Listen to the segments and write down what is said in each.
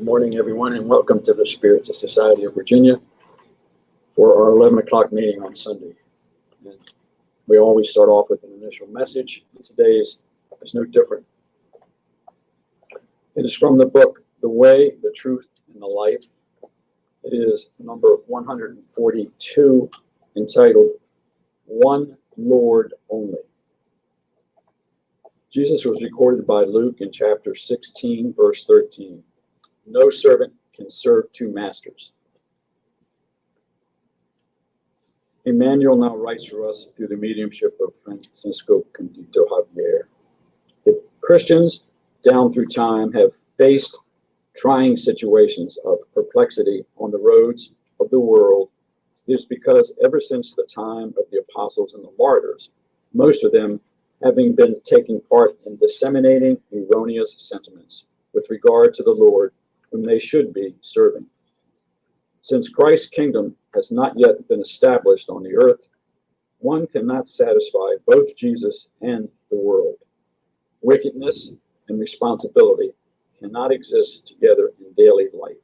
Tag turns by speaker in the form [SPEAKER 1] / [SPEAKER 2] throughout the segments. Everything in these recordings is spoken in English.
[SPEAKER 1] morning, everyone, and welcome to the Spirits of Society of Virginia for our 11 o'clock meeting on Sunday. And we always start off with an initial message. Today is no different. It is from the book, The Way, the Truth, and the Life. It is number 142, entitled, One Lord Only. Jesus was recorded by Luke in chapter 16, verse 13. No servant can serve two masters. Emmanuel now writes for us through the mediumship of Francisco Candido Javier. If Christians down through time have faced trying situations of perplexity on the roads of the world, it is because ever since the time of the apostles and the martyrs, most of them having been taking part in disseminating erroneous sentiments with regard to the Lord, whom they should be serving. Since Christ's kingdom has not yet been established on the earth, one cannot satisfy both Jesus and the world. Wickedness and responsibility cannot exist together in daily life.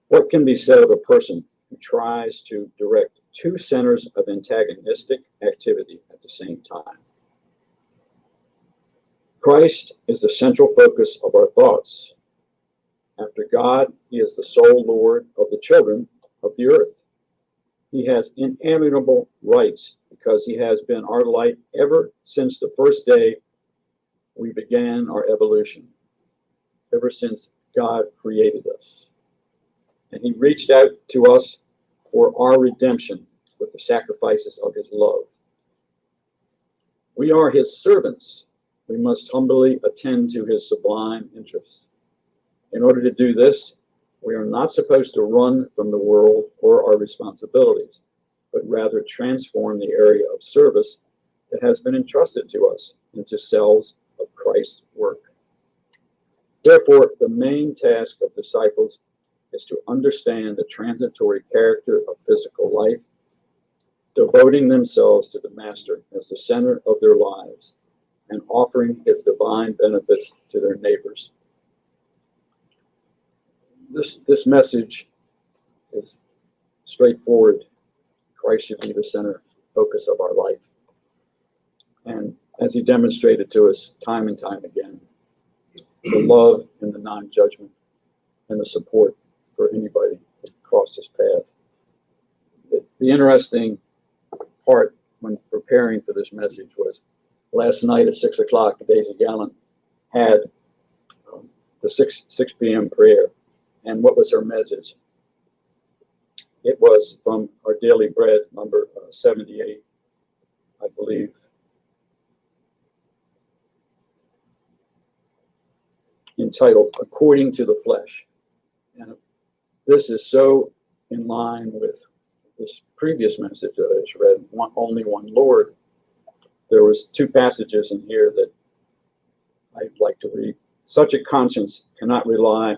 [SPEAKER 1] What can be said of a person who tries to direct two centers of antagonistic activity at the same time? Christ is the central focus of our thoughts. After God, he is the sole Lord of the children of the earth. He has inalienable rights because he has been our light ever since the first day we began our evolution, ever since God created us. And he reached out to us for our redemption with the sacrifices of his love. We are his servants. We must humbly attend to his sublime interest. In order to do this, we are not supposed to run from the world or our responsibilities, but rather transform the area of service that has been entrusted to us into cells of Christ's work. Therefore, the main task of disciples is to understand the transitory character of physical life, devoting themselves to the Master as the center of their lives, and offering his divine benefits to their neighbors. This message is straightforward. Christ should be the center focus of our life. And as he demonstrated to us time and time again, the love and the non-judgment and the support for anybody who crossed his path. The interesting part when preparing for this message was last night at 6 o'clock, Daisy Gallant had the 6 p.m. prayer. And what was her message? It was from our Daily Bread, number 78, I believe. Entitled, According to the Flesh. And this is so in line with this previous message that I just read, Only One Lord. There was 2 passages in here that I'd like to read. Such a conscience cannot rely,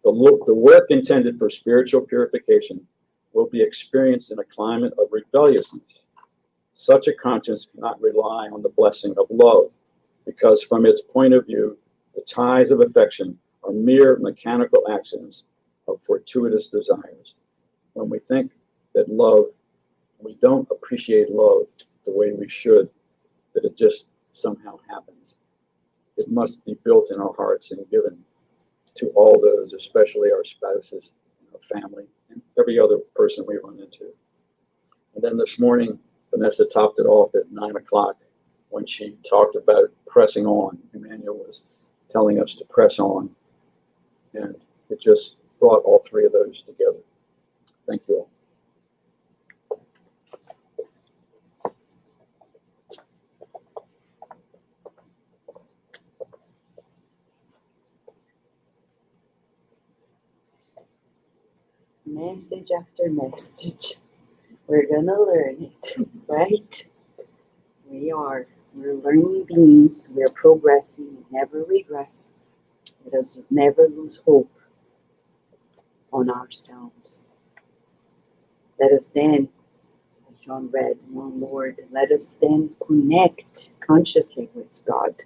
[SPEAKER 1] the work intended for spiritual purification will be experienced in a climate of rebelliousness. Such a conscience cannot rely on the blessing of love, because from its point of view, the ties of affection are mere mechanical actions of fortuitous desires. When we think that love, we don't appreciate love the way we should, that it just somehow happens. It must be built in our hearts and given to all those, especially our spouses, our family, and every other person we run into. And then this morning, Vanessa topped it off at 9 o'clock when she talked about pressing on. Emmanuel was telling us to press on. And it just brought all 3 of those together. Thank you all.
[SPEAKER 2] Message after message. We're going to learn it, right? We're learning beings. We're progressing. We never regress. Let us never lose hope on ourselves. Let us then, as John read, one Lord, let us then connect consciously with God,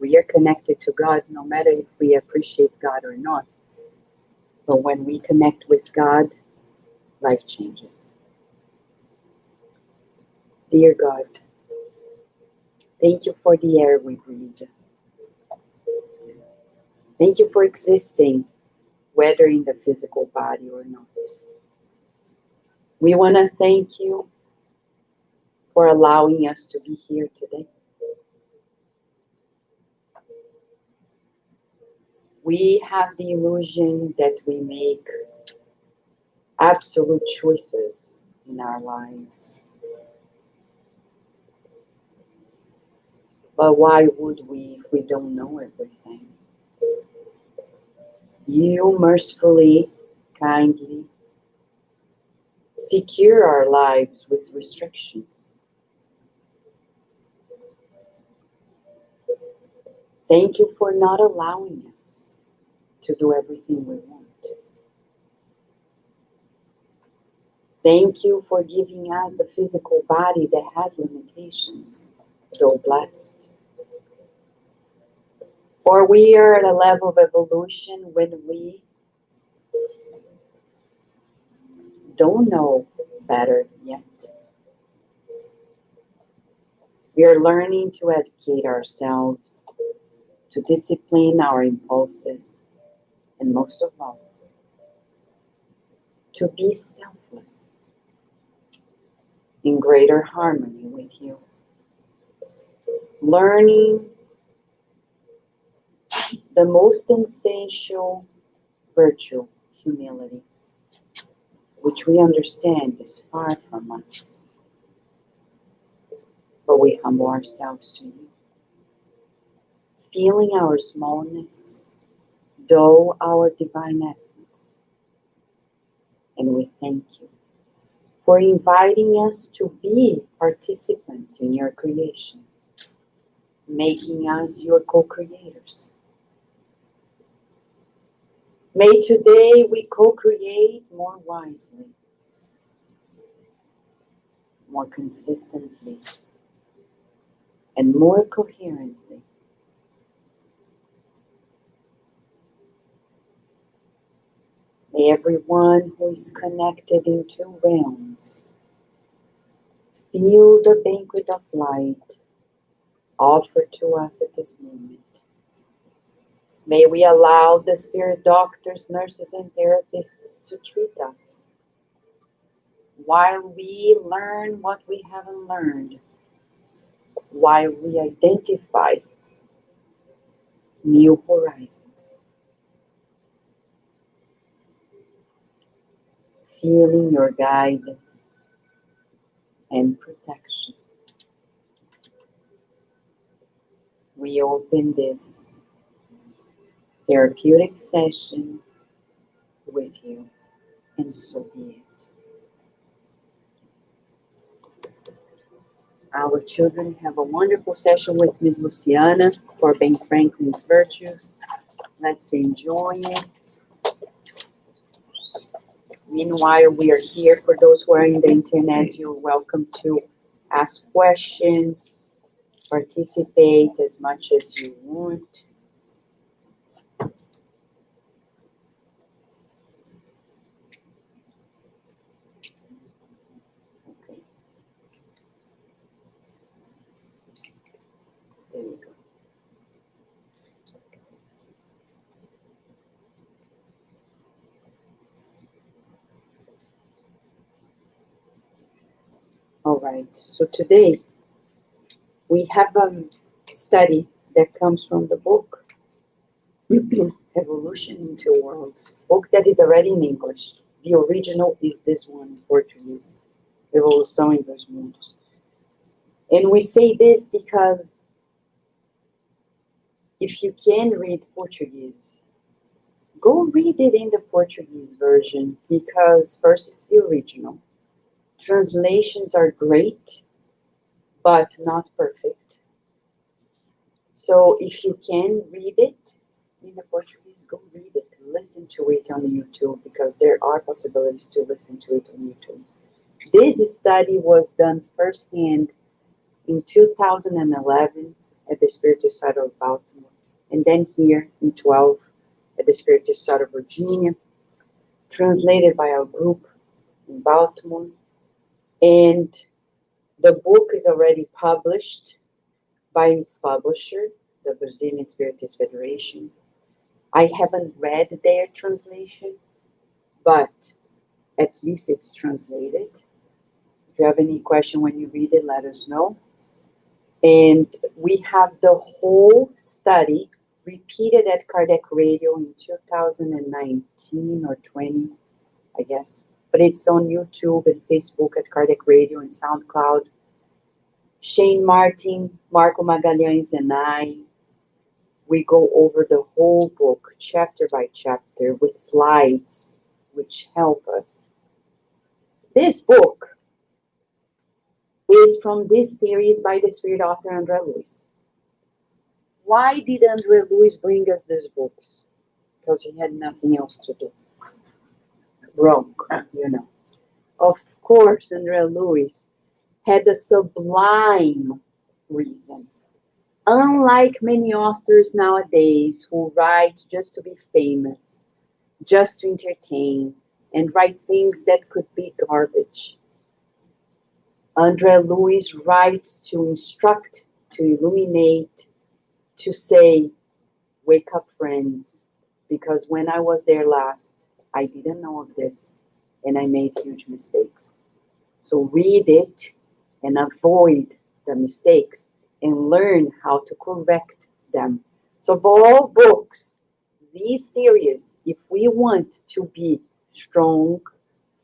[SPEAKER 2] We are connected to God no matter if we appreciate God or not. But when we connect with God, life changes. Dear God, thank you for the air we breathe. Thank you for existing, whether in the physical body or not. We want to thank you for allowing us to be here today. We have the illusion that we make absolute choices in our lives. But why would we if we don't know everything? You mercifully, kindly secure our lives with restrictions. Thank you for not allowing us to do everything we want. Thank you for giving us a physical body that has limitations, though blessed. For we are at a level of evolution when we don't know better yet. We are learning to educate ourselves, to discipline our impulses, and most of all, to be selfless in greater harmony with you. Learning the most essential virtue, humility, which we understand is far from us, but we humble ourselves to you. Feeling our smallness, though our divine essence. And we thank you for inviting us to be participants in your creation, making us your co-creators. May today we co-create more wisely, more consistently, and more coherently. May everyone who is connected in two realms feel the banquet of light offered to us at this moment. May we allow the spirit doctors, nurses, and therapists to treat us while we learn what we haven't learned, while we identify new horizons. Feeling your guidance and protection. We open this therapeutic session with you, and so be it. Our children have a wonderful session with Ms. Luciana for Ben Franklin's Virtues. Let's enjoy it. Meanwhile, we are here. For those who are in the internet, you're welcome to ask questions, participate as much as you want. Okay. There we go. All right, so today we have a study that comes from the book Evolution in Two Worlds, book that is already in English. The original is this one in Portuguese, Evolução em Dois Mundos. And we say this because if you can read Portuguese, go read it in the Portuguese version, because first, it's the original. Translations are great, but not perfect. So if you can read it in the Portuguese, go read it. Listen to it on YouTube, because there are possibilities to listen to it on YouTube. This study was done firsthand in 2011 at the Spiritual Society of Baltimore, and then here in 12 at the Spiritual Society of Virginia, translated by our group in Baltimore. And the book is already published by its publisher, the Brazilian Spiritist Federation. I haven't read their translation, but at least it's translated. If you have any question when you read it, let us know. And we have the whole study repeated at Kardec Radio in 2019 or 20, I guess. But it's on YouTube and Facebook at Kardec Radio and SoundCloud. Shane Martin, Marco Magalhães, and I, we go over the whole book, chapter by chapter, with slides, which help us. This book is from this series by the Spirit author Andre Luiz. Why did Andre Luiz bring us these books? Because he had nothing else to do. Wrong, you know. Of course, Andre Luiz had a sublime reason. Unlike many authors nowadays who write just to be famous, just to entertain, and write things that could be garbage, Andre Luiz writes to instruct, to illuminate, to say, wake up, friends, because when I was there last, I didn't know of this, and I made huge mistakes. So read it and avoid the mistakes and learn how to correct them. So for all books, these series, if we want to be strong,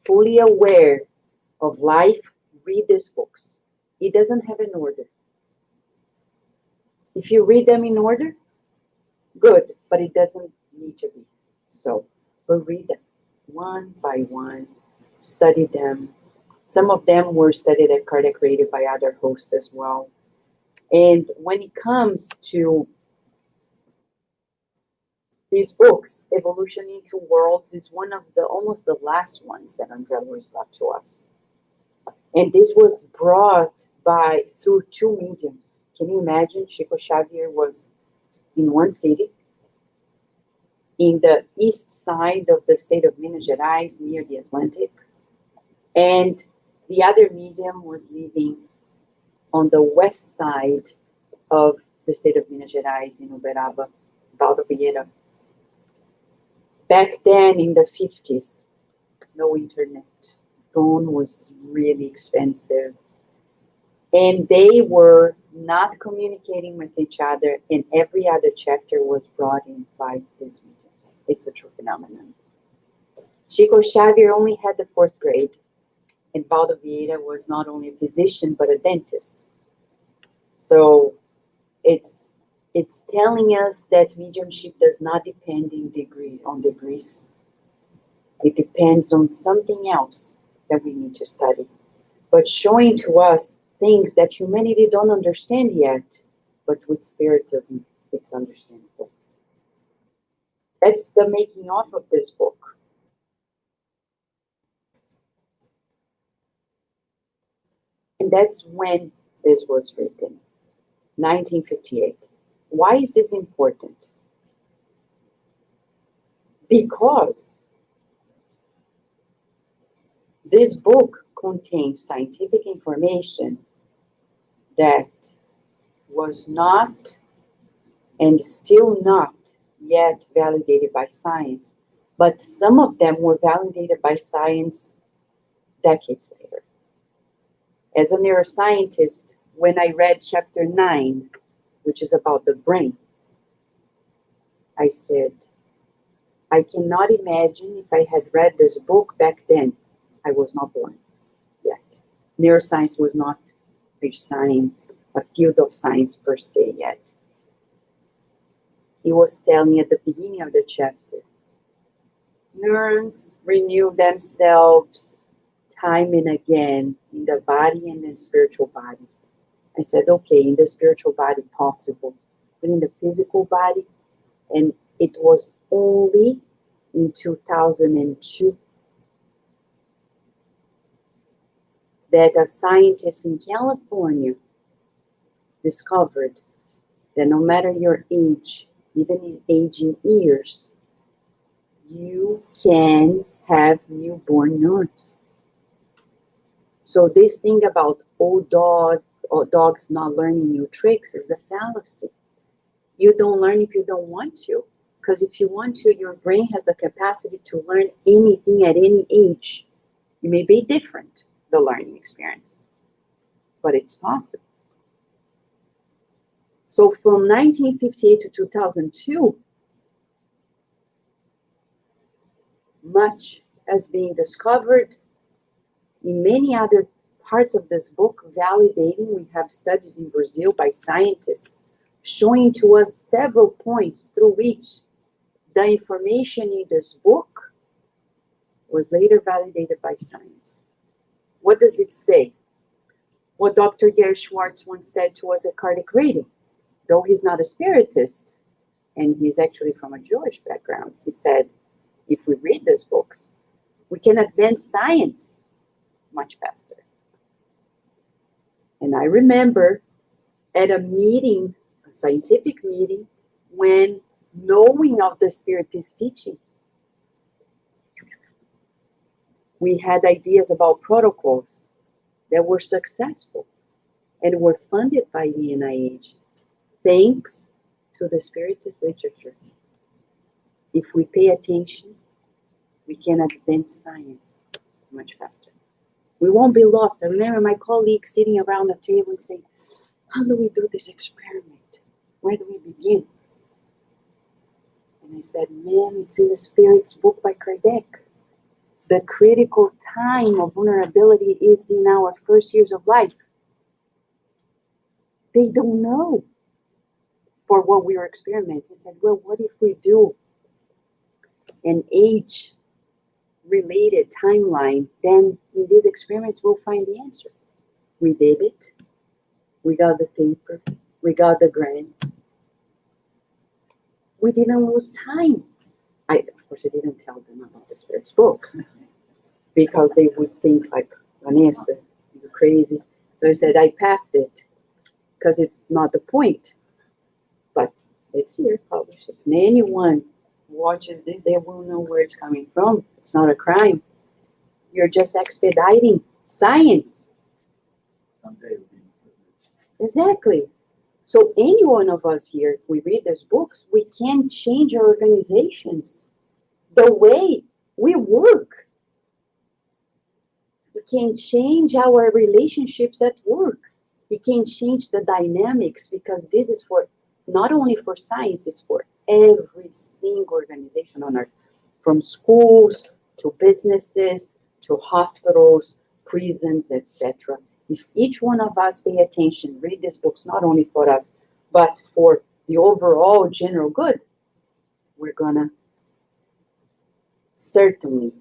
[SPEAKER 2] fully aware of life, read these books. It doesn't have an order. If you read them in order, good, but it doesn't need to be. So we'll read them one by one, study them. Some of them were studied at Kardec Radio by other hosts as well. And when it comes to these books, Evolution into Worlds is one of the almost the last ones that Andre Luiz brought to us. And this was brought through two mediums. Can you imagine? Chico Xavier was in one city, in the east side of the state of Minas Gerais, near the Atlantic. And the other medium was living on the west side of the state of Minas Gerais, in Uberaba, Baldo Vieira. Back then, in the 50s, no internet. Phone was really expensive. And they were not communicating with each other, and every other chapter was brought in by these mediums. It's a true phenomenon. Chico Xavier only had the 4th grade, and Baldo Vieira was not only a physician, but a dentist. So it's telling us that mediumship does not depend on degrees. It depends on something else that we need to study, but showing to us things that humanity don't understand yet, but with Spiritism, it's understandable. That's the making of this book. And that's when this was written, 1958. Why is this important? Because this book contains scientific information that was not and still not yet validated by science, but some of them were validated by science decades later. As a neuroscientist, when I read chapter 9, which is about the brain, I said, I cannot imagine if I had read this book back then. I was not born yet. Neuroscience was not a science, a field of science per se yet. He was telling at the beginning of the chapter, neurons renew themselves time and again in the body and in the spiritual body. I said, okay, in the spiritual body possible, but in the physical body, and it was only in 2002 that a scientist in California discovered that no matter your age, even in aging years, you can have newborn neurons. So this thing about dogs not learning new tricks is a fallacy. You don't learn if you don't want to. Because if you want to, your brain has the capacity to learn anything at any age. It may be different, the learning experience, but it's possible. So from 1958 to 2002, much is being discovered. In many other parts of this book, validating, we have studies in Brazil by scientists showing to us several points through which the information in this book was later validated by science. What does it say? What Dr. Gary Schwartz once said to us at Cardiac Radio, though he's not a spiritist, and he's actually from a Jewish background, he said, if we read these books, we can advance science much faster. And I remember at a meeting, a scientific meeting, when knowing of the spiritist teachings, we had ideas about protocols that were successful and were funded by the NIH, thanks to the spiritist literature. If we pay attention, we can advance science much faster. We won't be lost. I remember my colleagues sitting around the table and saying, how do we do this experiment? Where do we begin? And I said, man, it's in the Spirit's book by Kardec. The critical time of vulnerability is in our first years of life. They don't know for what we are experimenting. I said, well, what if we do an age-related timeline? Then in these experiments, we'll find the answer. We did it. We got the paper. We got the grants. We didn't lose time. Of course, I didn't tell them about the Spirit's book because they would think like, Vanessa, you're crazy. So I said, I passed it because it's not the point. But it's here, published. If anyone watches this, they will know where it's coming from. It's not a crime. You're just expediting science.
[SPEAKER 1] Someday it'll be.
[SPEAKER 2] Exactly. So any one of us here, if we read these books, we can change our organizations, the way we work. We can change our relationships at work. It can change the dynamics, because this is for not only for science, it's for every single organization on earth, from schools to businesses to hospitals, prisons, etc. If each one of us pay attention, read these books, not only for us, but for the overall general good, we're gonna certainly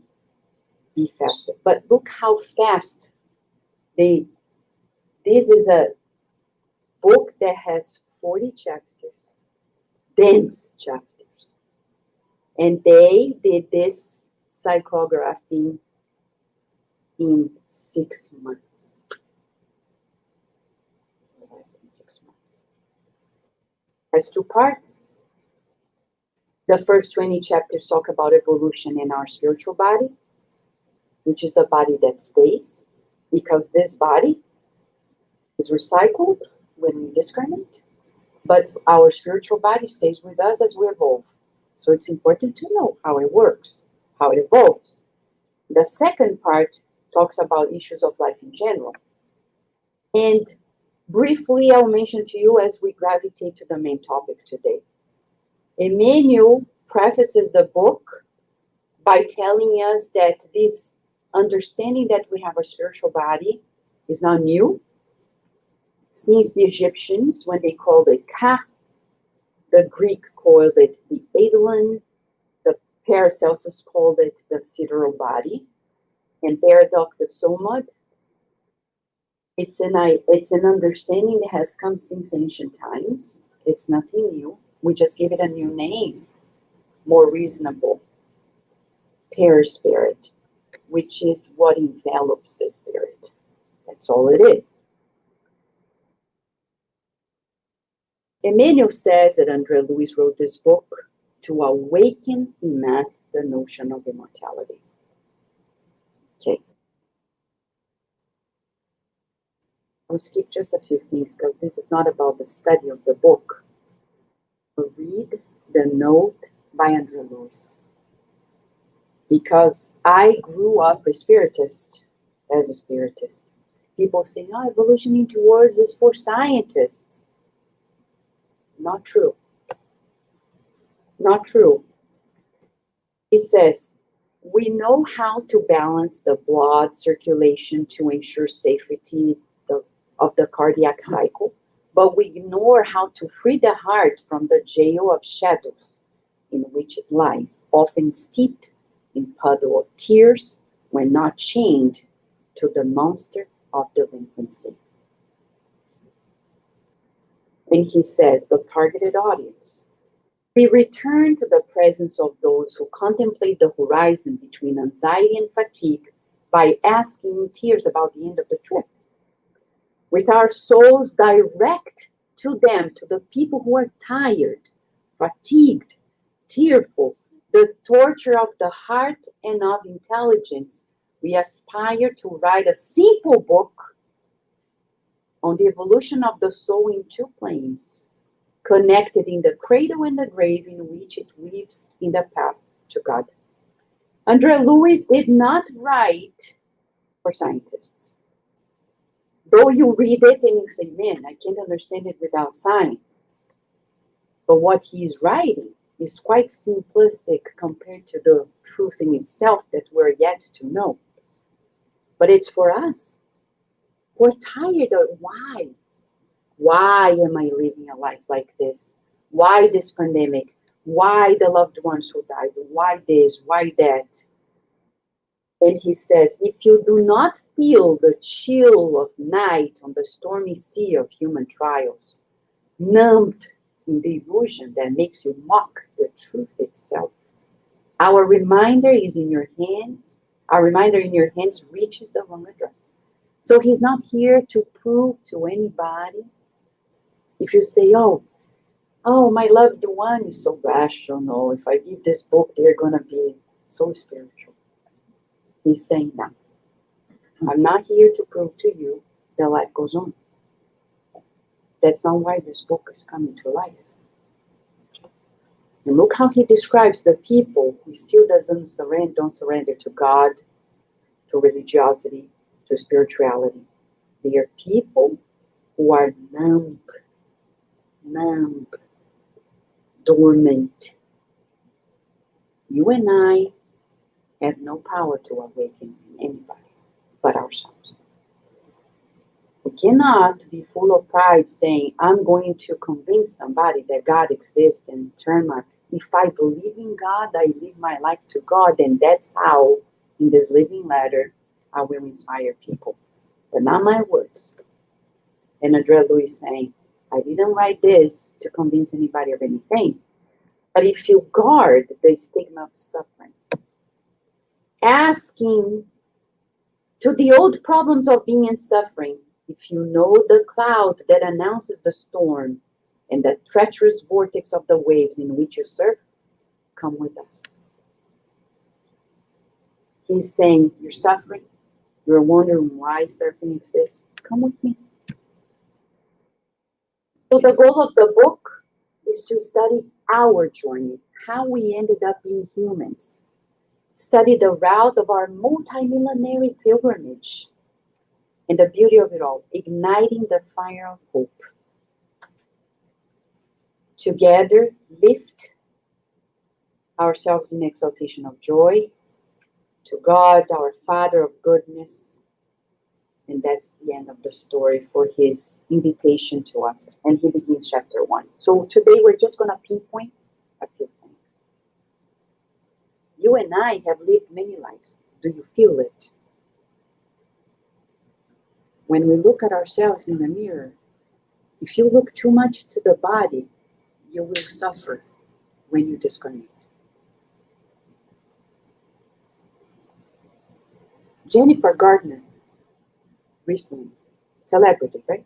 [SPEAKER 2] be faster. But look how fast this is a book that has 40 chapters, dense chapters. And they did this psychography in 6 months. Less than 6 months. Has 2 parts. The first 20 chapters talk about evolution in our spiritual body, which is the body that stays, because this body is recycled when we discarnate, but our spiritual body stays with us as we evolve. So it's important to know how it works, how it evolves. The second part talks about issues of life in general. And briefly, I'll mention to you as we gravitate to the main topic today. Emmanuel prefaces the book by telling us that this understanding that we have a spiritual body is not new. Since the Egyptians, when they called it Ka, the Greek called it the Eidolon, the Paracelsus called it the sidereal body, and Baradoc the Somad. It's an understanding that has come since ancient times. It's nothing new. We just give it a new name, more reasonable. Perispirit, which is what envelops the spirit. That's all it is. Emmanuel says that Andre Luiz wrote this book to awaken in mass the notion of immortality. Okay. I'll skip just a few things because this is not about the study of the book. But read the note by Andre Luiz. Because I grew up a spiritist, as a spiritist. People say, oh, evolutioning towards is for scientists. Not true. Not true. He says, we know how to balance the blood circulation to ensure safety of the cardiac cycle, but we ignore how to free the heart from the jail of shadows in which it lies, often steeped in puddle of tears when not chained to the monster of delinquency. And he says, the targeted audience. We return to the presence of those who contemplate the horizon between anxiety and fatigue by asking in tears about the end of the trip. With our souls direct to them, to the people who are tired, fatigued, tearful, the torture of the heart and of intelligence, we aspire to write a simple book on the evolution of the soul in two planes, connected in the cradle and the grave in which it weaves in the path to God. Andre Luiz did not write for scientists. Though you read it and you say, man, I can't understand it without science. But what he's writing is quite simplistic compared to the truth in itself that we're yet to know. But it's for us. We're tired of why. Why am I living a life like this? Why this pandemic? Why the loved ones who died? Why this? Why that? And he says, if you do not feel the chill of night on the stormy sea of human trials, numbed in the illusion that makes you mock the truth itself, our reminder is in your hands. Our reminder in your hands reaches the wrong address. So he's not here to prove to anybody. If you say, oh, my loved one is so rational. If I give this book, they're going to be so spiritual. He's saying, no, I'm not here to prove to you that life goes on. That's not why this book is coming to life. And look how he describes the people who still don't surrender to God, to religiosity, to spirituality. They are people who are numb, dormant. You and I have no power to awaken anybody but ourselves. We cannot be full of pride saying, I'm going to convince somebody that God exists and if I believe in God, I live my life to God, and that's how, in this living letter, I will inspire people. But not my words. And Andre Luiz saying, I didn't write this to convince anybody of anything. But if you guard the stigma of suffering, asking to the old problems of being in suffering, if you know the cloud that announces the storm and the treacherous vortex of the waves in which you surf, come with us. He's saying, you're suffering, you're wondering why surfing exists, come with me. So the goal of the book is to study our journey, how we ended up being humans. Study the route of our multimillenary pilgrimage and the beauty of it all, igniting the fire of hope. Together, lift ourselves in exaltation of joy to God, our Father of goodness. And that's the end of the story for his invitation to us. And he begins chapter 1. So today we're just going to pinpoint a few things. You and I have lived many lives. Do you feel it? When we look at ourselves in the mirror, if you look too much to the body, you will suffer when you disconnect. Jennifer Gardner, recently, celebrity, right?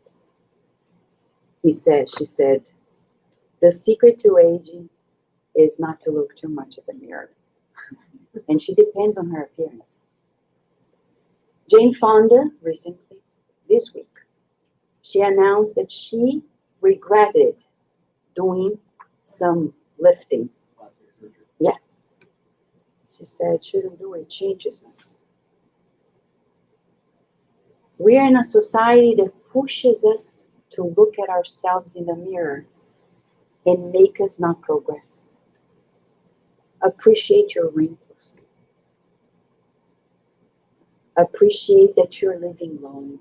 [SPEAKER 2] She said, The secret to aging is not to look too much at the mirror. And she depends on her appearance. Jane Fonda recently, this week, she announced that she regretted doing some lifting. Yeah. She said, shouldn't do it, changes us. We are in a society that pushes us to look at ourselves in the mirror and make us not progress. Appreciate your wrinkles. Appreciate that you're living long.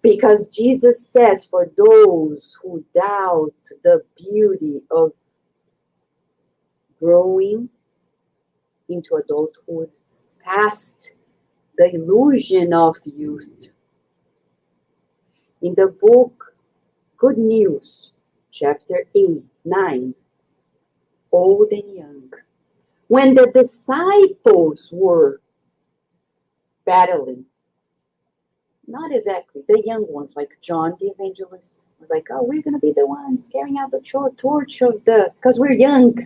[SPEAKER 2] Because Jesus says, for those who doubt the beauty of growing into adulthood, past the illusion of youth. In the book, Good News, chapter 8, 9, old and young, when the disciples were battling, not exactly, the young ones, like John the evangelist, was like, oh, we're going to be the ones carrying out the torch of because we're young.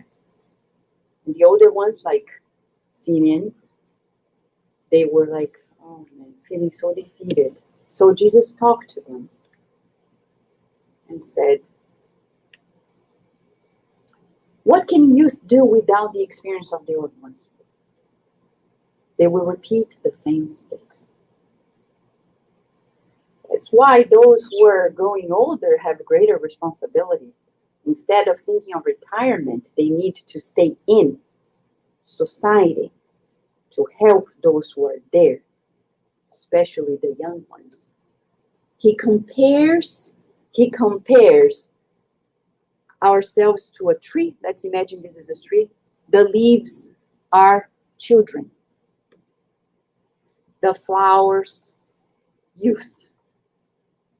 [SPEAKER 2] And the older ones, like Simeon, they were like, oh man, feeling so defeated. So Jesus talked to them and said, what can youth do without the experience of the old ones? They will repeat the same mistakes. That's why those who are growing older have greater responsibility. Instead of thinking of retirement, they need to stay in society to help those who are there, especially the young ones. He compares ourselves to a tree. Let's imagine this is a tree. The leaves are children. The flowers, youth.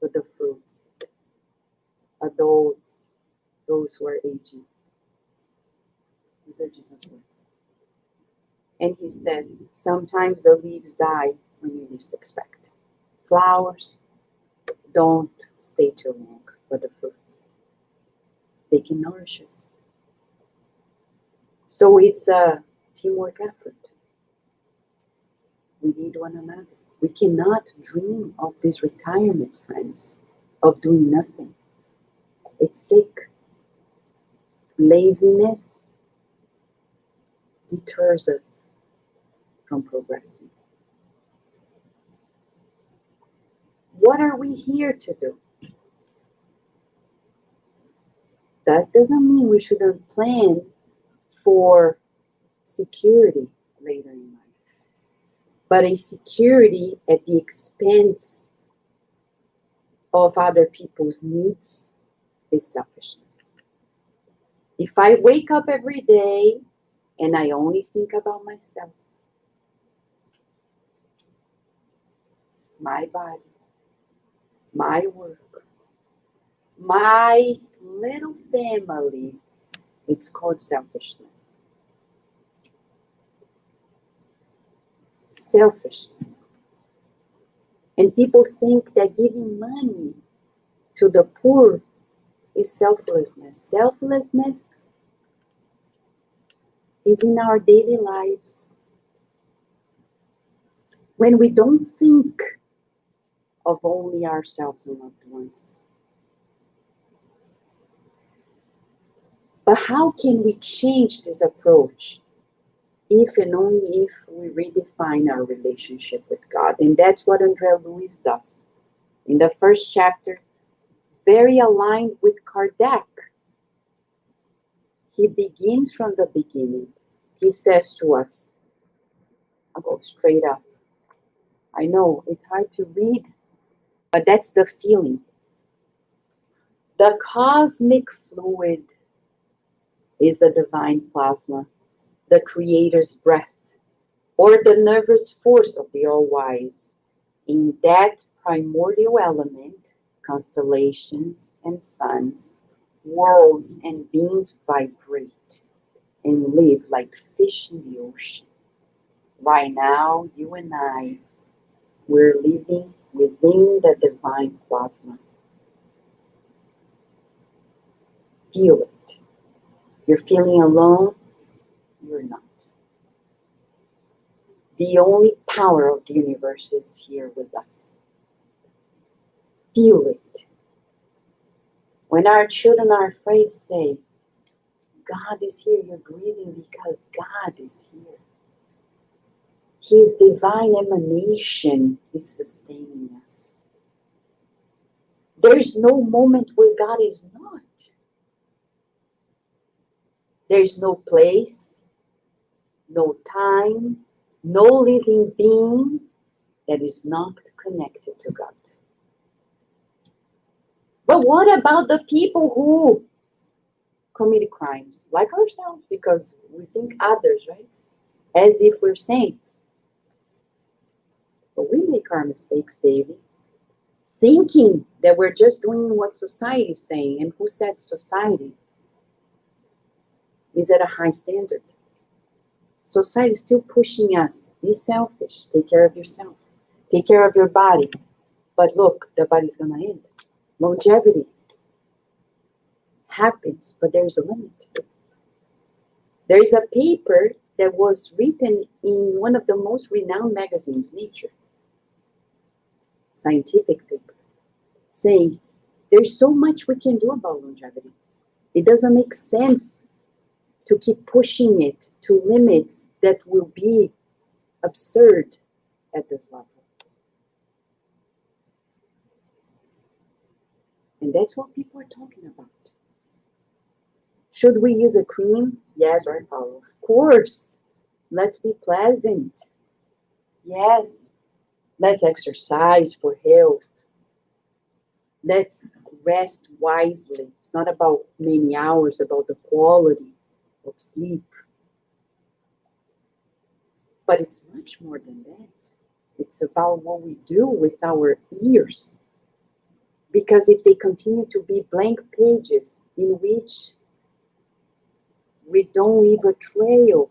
[SPEAKER 2] But the fruits, adults, those who are aging. These are Jesus' words. And he says, sometimes the leaves die when you least expect. Flowers don't stay too long, but the fruits, they can nourish us. So it's a teamwork effort. We need one another. We cannot dream of this retirement, friends, of doing nothing. It's sick. Laziness deters us from progressing. What are we here to do? That doesn't mean we shouldn't plan for security later in life. But a security at the expense of other people's needs is selfishness. If I wake up every day and I only think about myself, my body, my work, my little family, it's called selfishness. Selfishness. And people think that giving money to the poor is selflessness. Selflessness is in our daily lives. When we don't think of only ourselves and loved ones. But how can we change this approach if and only if we redefine our relationship with God? And that's what Andre Luiz does. In the first chapter, very aligned with Kardec. He begins from the beginning. He says to us, I'll go straight up. I know it's hard to read, but that's the feeling. The cosmic fluid is the divine plasma, the Creator's breath, or the nervous force of the All-Wise. In that primordial element, constellations and suns, worlds and beings vibrate and live like fish in the ocean. Right now, you and I, we're living within the divine plasma. Feel it. You're feeling alone? You're not. The only power of the universe is here with us. Feel it. When our children are afraid, say, God is here. You're breathing because God is here. His divine emanation is sustaining us. There is no moment where God is not. There is no place, no time, no living being that is not connected to God. But what about the people who commit crimes like ourselves? Because we think others, right? As if we're saints. But we make our mistakes daily, thinking that we're just doing what society is saying. And who said society is at a high standard? Society is still pushing us. Be selfish. Take care of yourself. Take care of your body. But look, the body's going to end. Longevity happens, but there is a limit. There is a paper that was written in one of the most renowned magazines, Nature, scientific paper, saying there's so much we can do about longevity. It doesn't make sense to keep pushing it to limits that will be absurd at this level. And that's what people are talking about. Should we use a cream? Yes, right, Paulo? Of course. Let's be pleasant. Yes. Let's exercise for health. Let's rest wisely. It's not about many hours, about the quality of sleep. But it's much more than that. It's about what we do with our ears. Because if they continue to be blank pages in which we don't leave a trail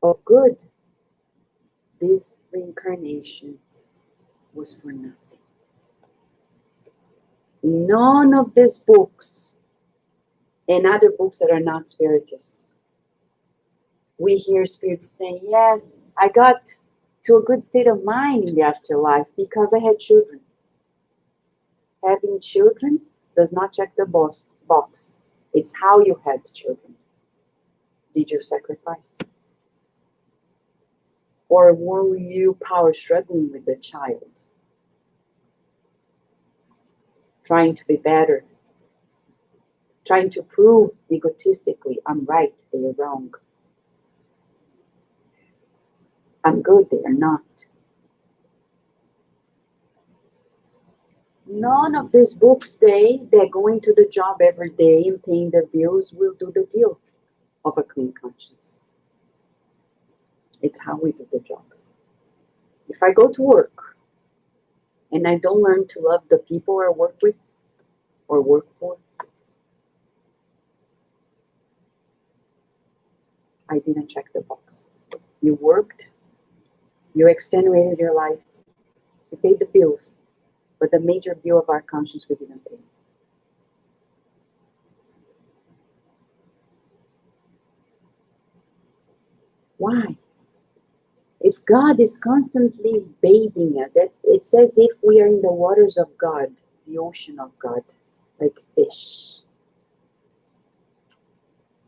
[SPEAKER 2] of good, this reincarnation was for nothing. None of these books and other books that are not spiritists, we hear spirits saying, yes, I got to a good state of mind in the afterlife because I had children. Having children does not check the box. It's how you had children. Did you sacrifice? Or were you power struggling with the child? Trying to be better. Trying to prove egotistically, I'm right, they are wrong. I'm good, they are not. None of these books say that going to the job every day and paying the bills will do the deal of a clean conscience. It's how we do the job. If I go to work and I don't learn to love the people I work with or work for, I didn't check the box. You worked, you extenuated your life, you paid the bills, but the major bill of our conscience we didn't pay. Why? If God is constantly bathing us, it's as if we are in the waters of God, the ocean of God, like fish.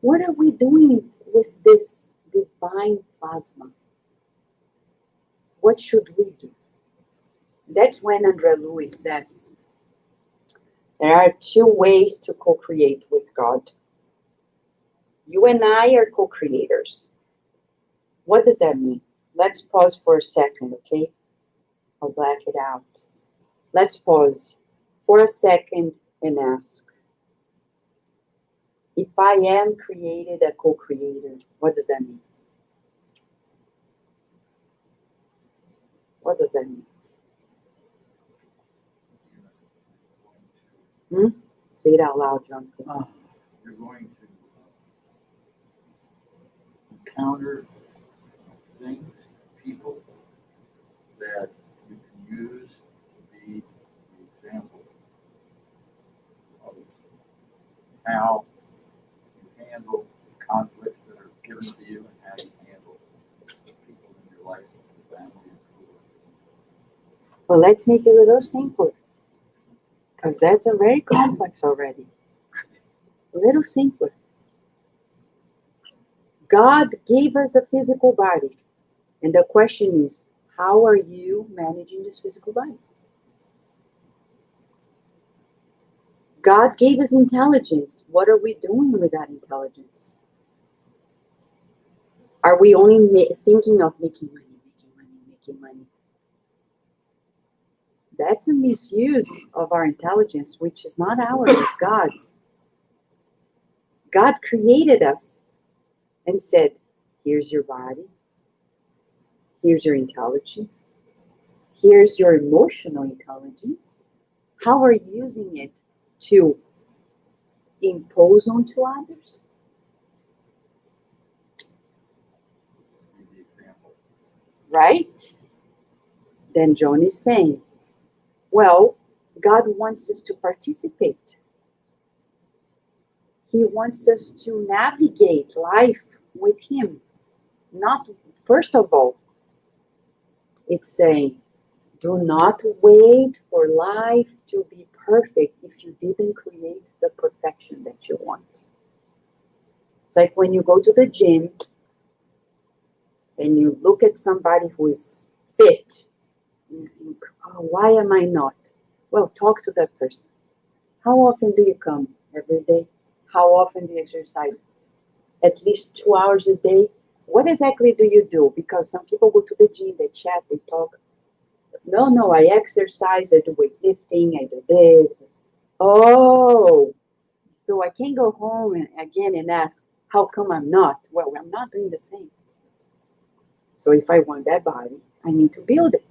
[SPEAKER 2] What are we doing with this divine plasma? What should we do? That's when Andre Luiz says, there are two ways to co-create with God. You and I are co-creators. What does that mean? Let's pause for a second, okay? I'll black it out. Let's pause for a second and ask, if I am created a co-creator, what does that mean? What does that mean? Say it out loud, John.
[SPEAKER 1] You're going to encounter things, people that you can use to be the example of
[SPEAKER 2] Well, let's make it a little simpler, because that's a very complex already. A little simpler. God gave us a physical body. And the question is, how are you managing this physical body? God gave us intelligence. What are we doing with that intelligence? Are we only thinking of making money, making money, making money? That's a misuse of our intelligence, which is not ours, it's God's. God created us and said, here's your body, here's your intelligence, here's your emotional intelligence. How are you using it to impose onto others? Right? Then John is saying, well, God wants us to participate. He wants us to navigate life with Him. Not, first of all, it's saying, do not wait for life to be perfect if you didn't create the perfection that you want. It's like when you go to the gym and you look at somebody who is fit, and you think, oh, why am I not? Well, talk to that person. How often do you come? Every day? How often do you exercise? At least 2 hours a day? What exactly do you do? Because some people go to the gym, they chat, they talk. No, I exercise, I do weightlifting, I do this. Oh, so I can't go home and ask, how come I'm not? Well, I'm not doing the same. So if I want that body, I need to build it.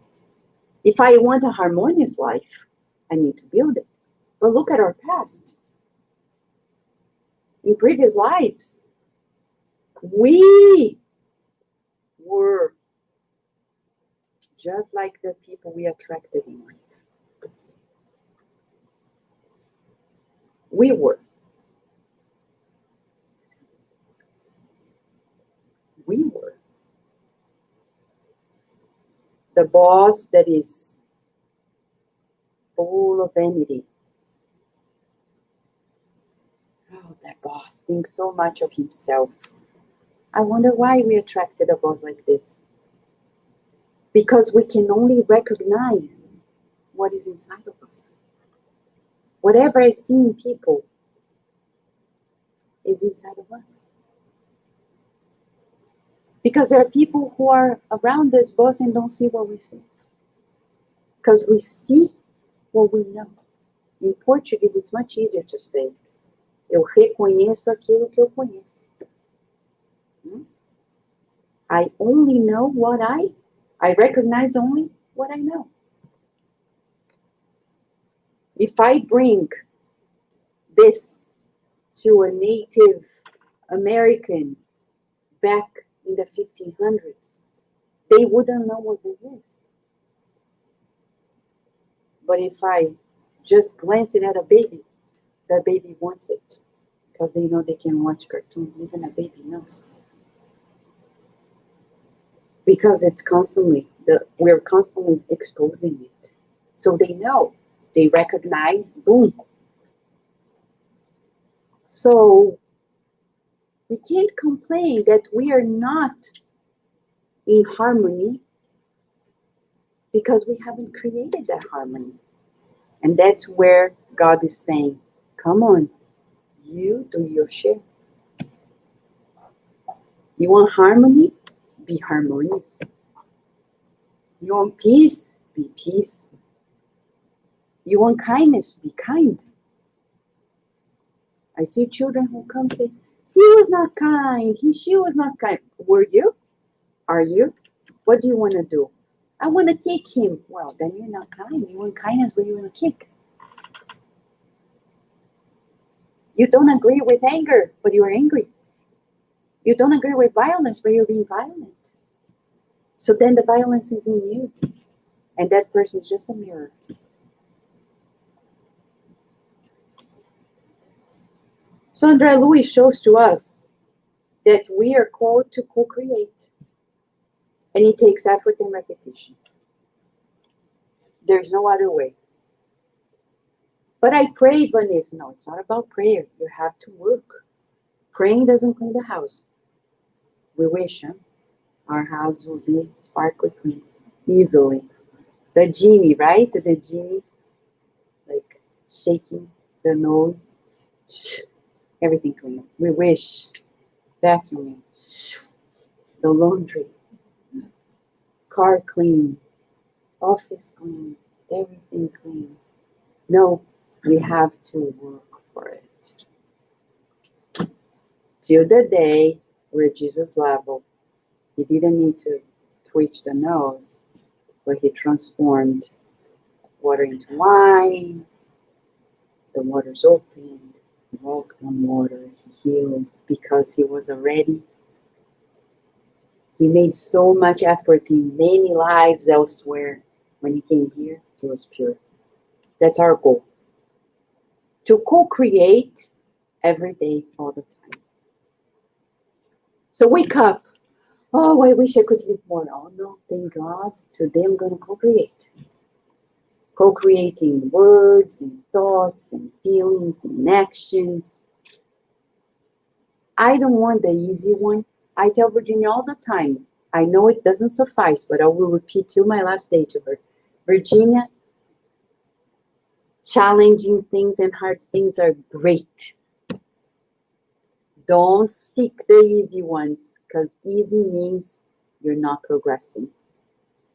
[SPEAKER 2] If I want a harmonious life, I need to build it. But look at our past. In previous lives, we were just like the people we attracted in life. We were. The boss that is full of vanity. Oh, that boss thinks so much of himself. I wonder why we attracted a boss like this. Because we can only recognize what is inside of us. Whatever I see in people is inside of us. Because there are people who are around this boss and don't see what we see. Because we see what we know. In Portuguese, it's much easier to say, eu reconheço aquilo que eu conheço. I only know what I recognize only what I know. If I bring this to a Native American back in the 1500s, they wouldn't know what this is. But if I just glance it at a baby, the baby wants it because they know they can watch cartoons. Even a baby knows. Because it's we're constantly exposing it. So they know, they recognize, boom. So we can't complain that we are not in harmony because we haven't created that harmony. And that's where God is saying, come on, you do your share. You want harmony? Be harmonious. You want peace? Be peace. You want kindness? Be kind. I see children who come and say, he was not kind, she was not kind. Were you? Are you? What do you want to do? I want to kick him. Well, then you're not kind. You want kindness, but you want to kick. You don't agree with anger, but you are angry. You don't agree with violence, but you're being violent. So then the violence is in you. And that person is just a mirror. So Andre Luiz shows to us that we are called to co-create. And it takes effort and repetition. There's no other way. But I prayed, Vanessa. No, it's not about prayer. You have to work. Praying doesn't clean the house. We wish our house will be sparkly clean easily. The genie, right? The genie, like shaking the nose, everything clean. We wish vacuuming, the laundry, car clean, office clean, everything clean. No, we have to work for it. Till the day where Jesus level, he didn't need to twitch the nose, but he transformed water into wine. The waters opened, he walked on water, he healed because he was already. He made so much effort in many lives elsewhere. When he came here, he was pure. That's our goal. To co-create every day, all the time. So wake up. Oh, I wish I could sleep more. Oh no, thank God. Today I'm going to co-create. Co-creating words and thoughts and feelings and actions. I don't want the easy one. I tell Virginia all the time. I know it doesn't suffice, but I will repeat till my last day to her. Virginia, challenging things and hard things are great. Don't seek the easy ones, because easy means you're not progressing.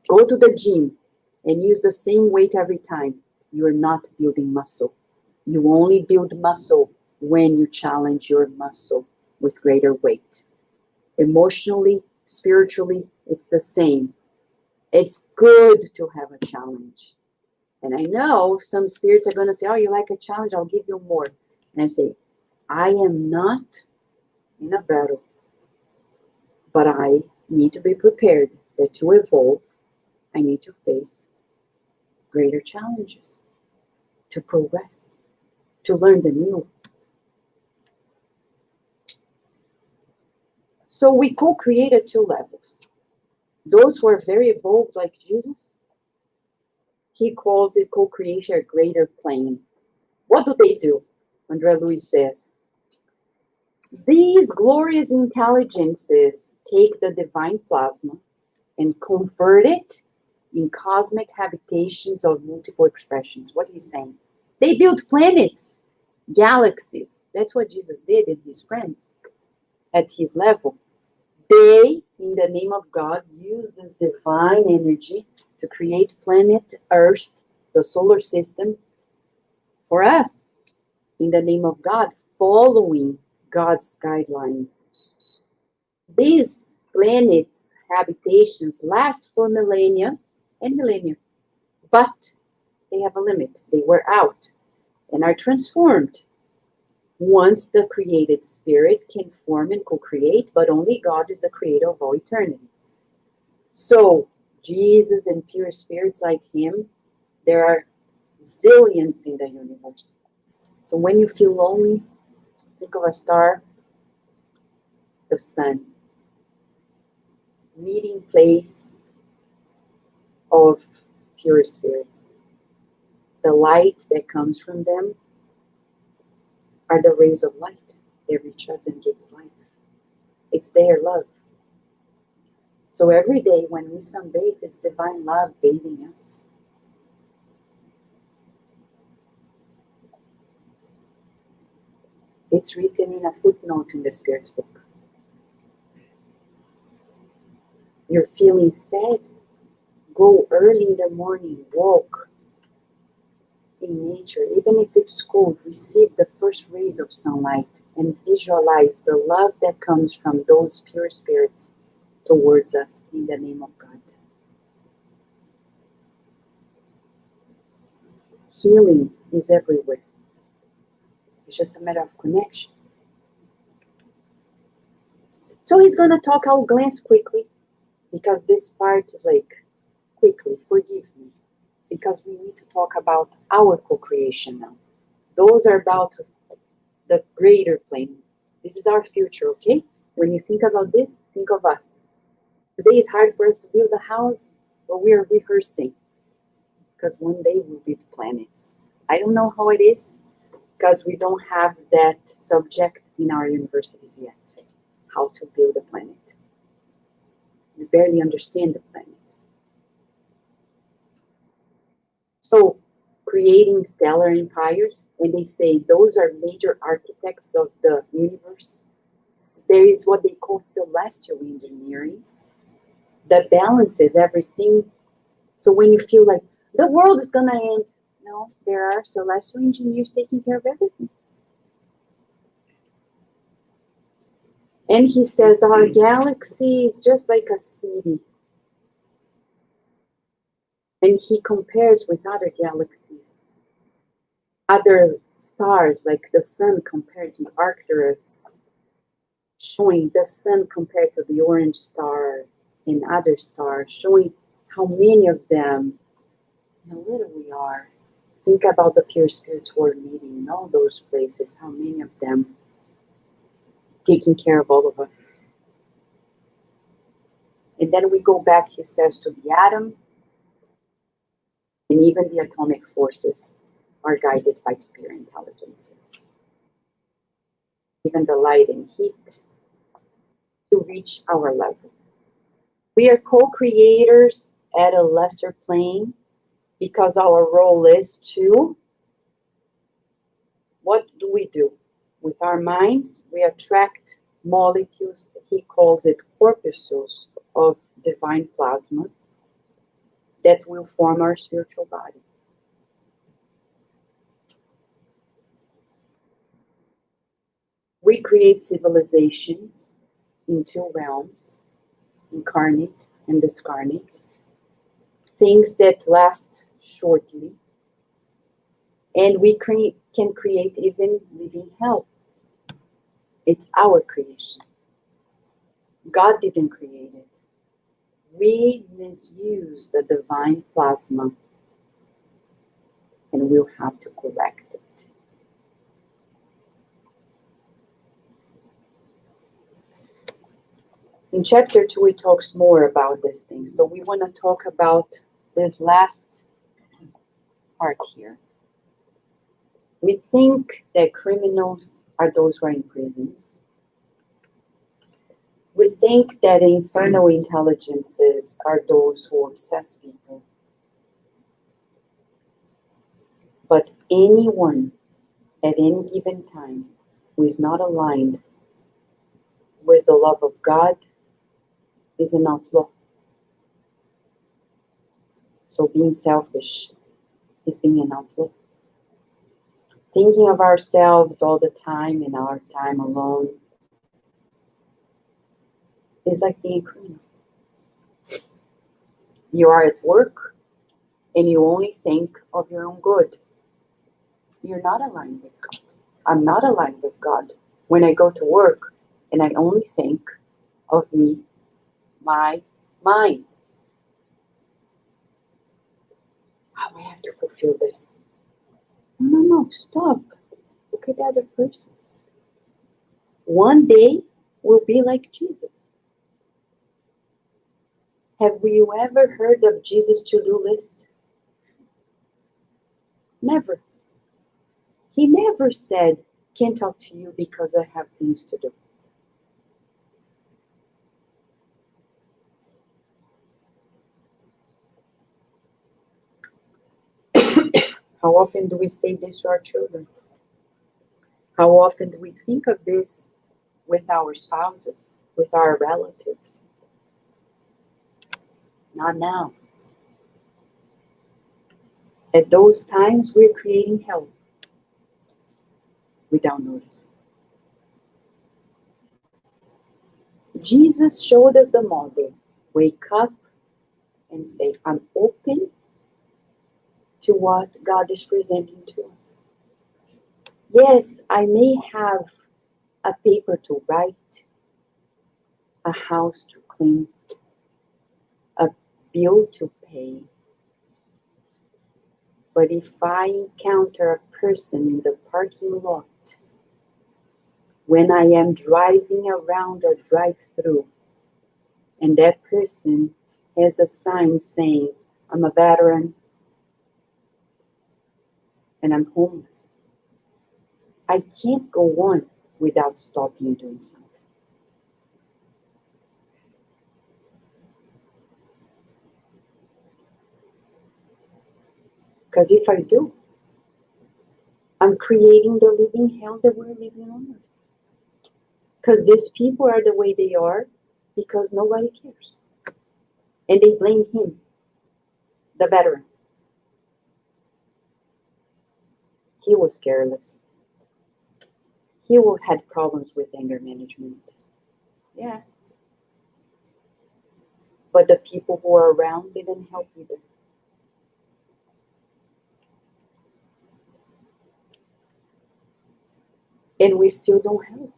[SPEAKER 2] Go to the gym and use the same weight every time. You're not building muscle. You only build muscle when you challenge your muscle with greater weight. Emotionally, spiritually, it's the same. It's good to have a challenge. And I know some spirits are going to say, oh, you like a challenge? I'll give you more. And I say, I am not in a battle, but I need to be prepared that to evolve, I need to face greater challenges, to progress, to learn the new. So we co-created 2 levels. Those who are very evolved like Jesus, he calls it co-creation, a greater plane. What do? Andre Luiz says, these glorious intelligences take the divine plasma and convert it in cosmic habitations of multiple expressions. What he's saying? They build planets, galaxies. That's what Jesus did in his friends at his level. They, in the name of God, use this divine energy to create planet Earth, the solar system, for us, in the name of God, following God's guidelines. These planets' habitations last for millennia and millennia, but they have a limit. They wear out and are transformed. Once the created spirit can form and co-create, but only God is the creator of all eternity. So, Jesus and pure spirits like him, there are zillions in the universe. So when you feel lonely, think of a star, the sun. Meeting place of pure spirits. The light that comes from them are the rays of light. They reach us and give us life. It's their love. So every day when we sunbathe, it's divine love bathing us. It's written in a footnote in the Spirit's book. You're feeling sad? Go early in the morning, walk in nature. Even if it's cold, receive the first rays of sunlight and visualize the love that comes from those pure spirits towards us in the name of God. Healing is everywhere. It's just a matter of connection. So he's going to talk, I'll glance quickly, because this part is like, quickly, forgive me, because we need to talk about our co-creation now. Those are about the greater plane. This is our future, okay? When you think about this, think of us. Today is hard for us to build a house, but we are rehearsing. because one day we'll be planets. I don't know how it is, because we don't have that subject in our universities yet, how to build a planet. We barely understand the planets. So, creating stellar empires, and they say those are major architects of the universe. There is what they call celestial engineering that balances everything. So when you feel like the world is gonna end, no, there are celestial engineers taking care of everything. And he says our galaxy is just like a city. And he compares with other galaxies, other stars, like the sun compared to Arcturus, showing the sun compared to the orange star and other stars, showing how many of them, how little we are. Think about the pure spirits world meeting in all those places, how many of them taking care of all of us. And then we go back, he says, to the atom, and even the atomic forces are guided by spirit intelligences. Even the light and heat to reach our level. We are co-creators at a lesser plane because our role is to, what do we do? With our minds, we attract molecules, he calls it corpuscles of divine plasma, that will form our spiritual body. We create civilizations in two realms, incarnate and discarnate, things that last shortly, and we can create even living hell. It's our creation. God didn't create it. We misuse the divine plasma, and we'll have to correct it. In chapter 2, he talks more about this thing. So we want to talk about this last part here. We think that criminals are those who are in prisons. We think that infernal intelligences are those who obsess people. But anyone at any given time who is not aligned with the love of God is an outlaw. So being selfish is being an outlaw. Thinking of ourselves all the time in our time alone is like being a criminal. You are at work and you only think of your own good. You're not aligned with God. I'm not aligned with God when I go to work and I only think of me, mine. Oh, I have to fulfill this. No, stop. Look at the other person. One day we'll be like Jesus. Have you ever heard of Jesus' to-do list? Never. He never said, can't talk to you because I have things to do. How often do we say this to our children? How often do we think of this with our spouses, with our relatives? Not now. At those times, we're creating hell without noticing. Jesus showed us the model. Wake up and say, I'm open to what God is presenting to us. Yes, I may have a paper to write, a house to clean, a bill to pay. But if I encounter a person in the parking lot, when I am driving around a drive-through, and that person has a sign saying, I'm a veteran, and I'm homeless. I can't go on without stopping and doing something. Because if I do, I'm creating the living hell that we're living on earth. Because these people are the way they are because nobody cares. And they blame him, the veteran. He was careless. He had problems with anger management. Yeah. But the people who are around didn't help either. And we still don't help.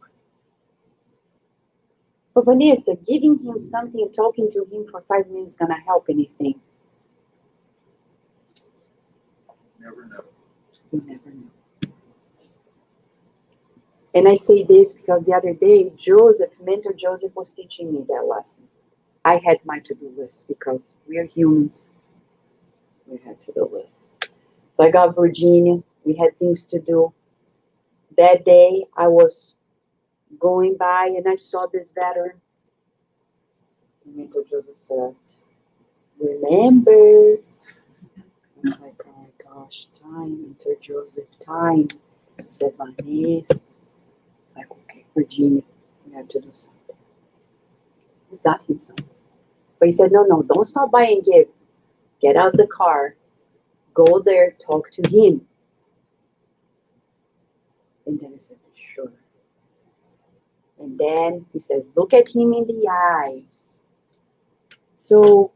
[SPEAKER 2] But Vanessa, giving him something, talking to him for 5 minutes is gonna help anything.
[SPEAKER 1] Never know.
[SPEAKER 2] You never know. And I say this because the other day, Mentor Joseph was teaching me that lesson. I had my to-do list because we are humans. We had to-do list. So I got Virginia. We had things to do. That day, I was going by and I saw this veteran. And Mentor Joseph said, remember. I was like, oh my gosh, time, Mentor Joseph, time. I said, my niece. It's like, okay, Virginia, we have to do something. We got him something. But he said, no, don't stop by and give. Get out the car, go there, talk to him. And then I said, sure. And then he said, look at him in the eyes. So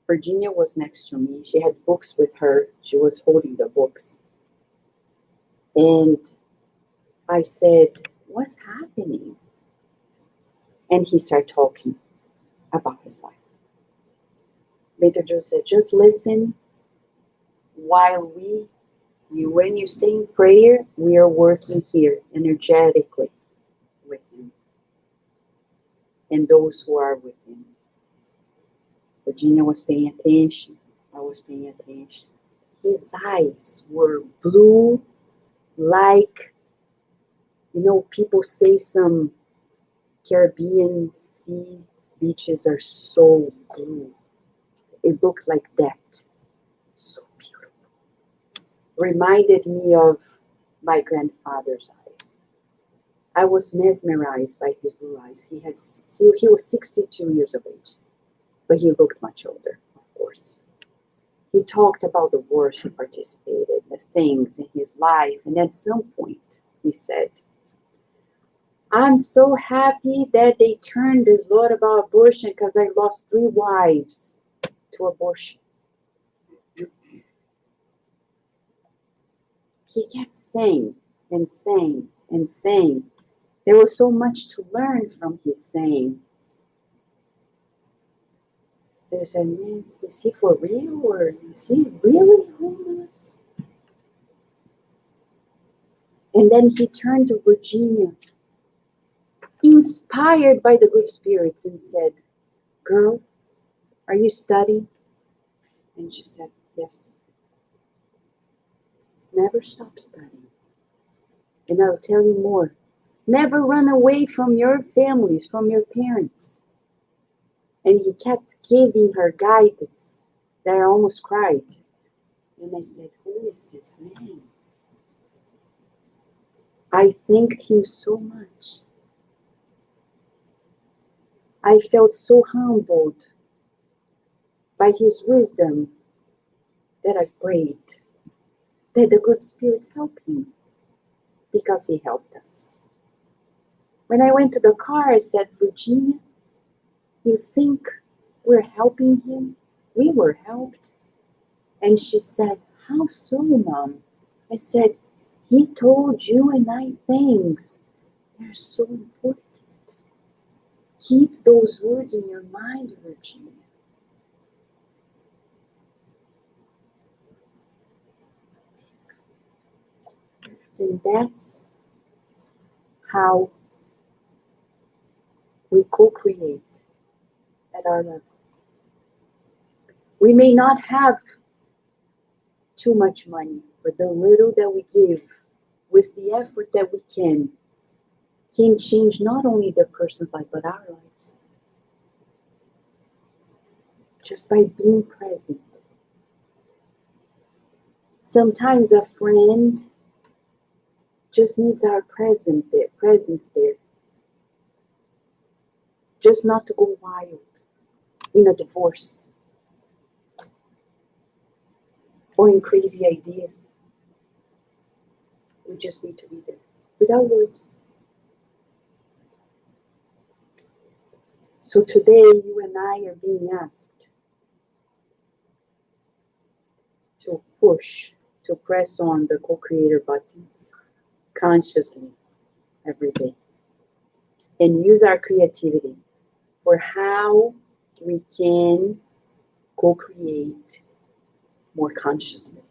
[SPEAKER 2] Virginia was next to me. She had books with her. She was holding the books. And I said, what's happening? And he started talking about his life. Mentor Joseph said, just listen while when you stay in prayer, we are working here energetically with him and those who are with him. Virginia was paying attention. I was paying attention. His eyes were blue, like, people say some Caribbean sea beaches are so blue. It looked like that. So beautiful. Reminded me of my grandfather's eyes. I was mesmerized by his blue eyes. He was 62 years of age, but he looked much older, of course. He talked about the wars he participated, the things in his life, and at some point he said, I'm so happy that they turned this law about abortion because I lost 3 wives to abortion. He kept saying and saying and saying. There was so much to learn from his saying. They said, man, is he for real or is he really homeless? And then he turned to Virginia, inspired by the good spirits, and said, girl, are you studying? And she said, yes. Never stop studying. And I'll tell you more. Never run away from your families, from your parents. And he kept giving her guidance that I almost cried. And I said, who is this man? I thanked him so much. I felt so humbled by his wisdom that I prayed that the good spirits help him, because he helped us. When I went to the car, I said, Virginia, you think we're helping him? We were helped. And she said, how so, Mom? I said, he told you and I things. They're so important. Keep those words in your mind, Virginia. And that's how we co-create at our level. We may not have too much money, but the little that we give with the effort that we can change not only the person's life, but our lives. Just by being present. Sometimes a friend just needs our presence there. Just not to go wild in a divorce or in crazy ideas. We just need to be there without words. So today, you and I are being asked to push, to press on the co-creator button consciously every day and use our creativity for how we can co-create more consciously.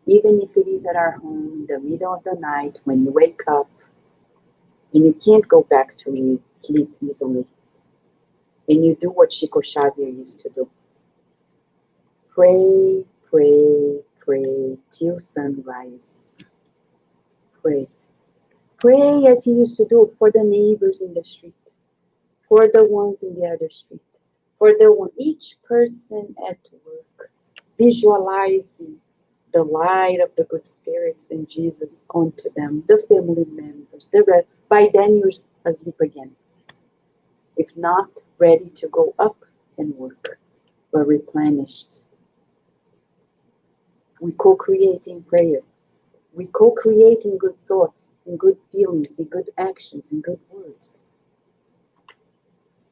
[SPEAKER 2] Even if it is at our home in the middle of the night when you wake up and you can't go back to sleep easily, and you do what Chico Xavier used to do. Pray, pray, pray till sunrise. Pray. Pray as he used to do for the neighbors in the street, for the ones in the other street, for each person at work, visualizing the light of the good spirits and Jesus onto them, the family members. By then you're asleep again. If not, ready to go up and work, but replenished. We co-create in prayer. We co-create in good thoughts, in good feelings, in good actions, in good words.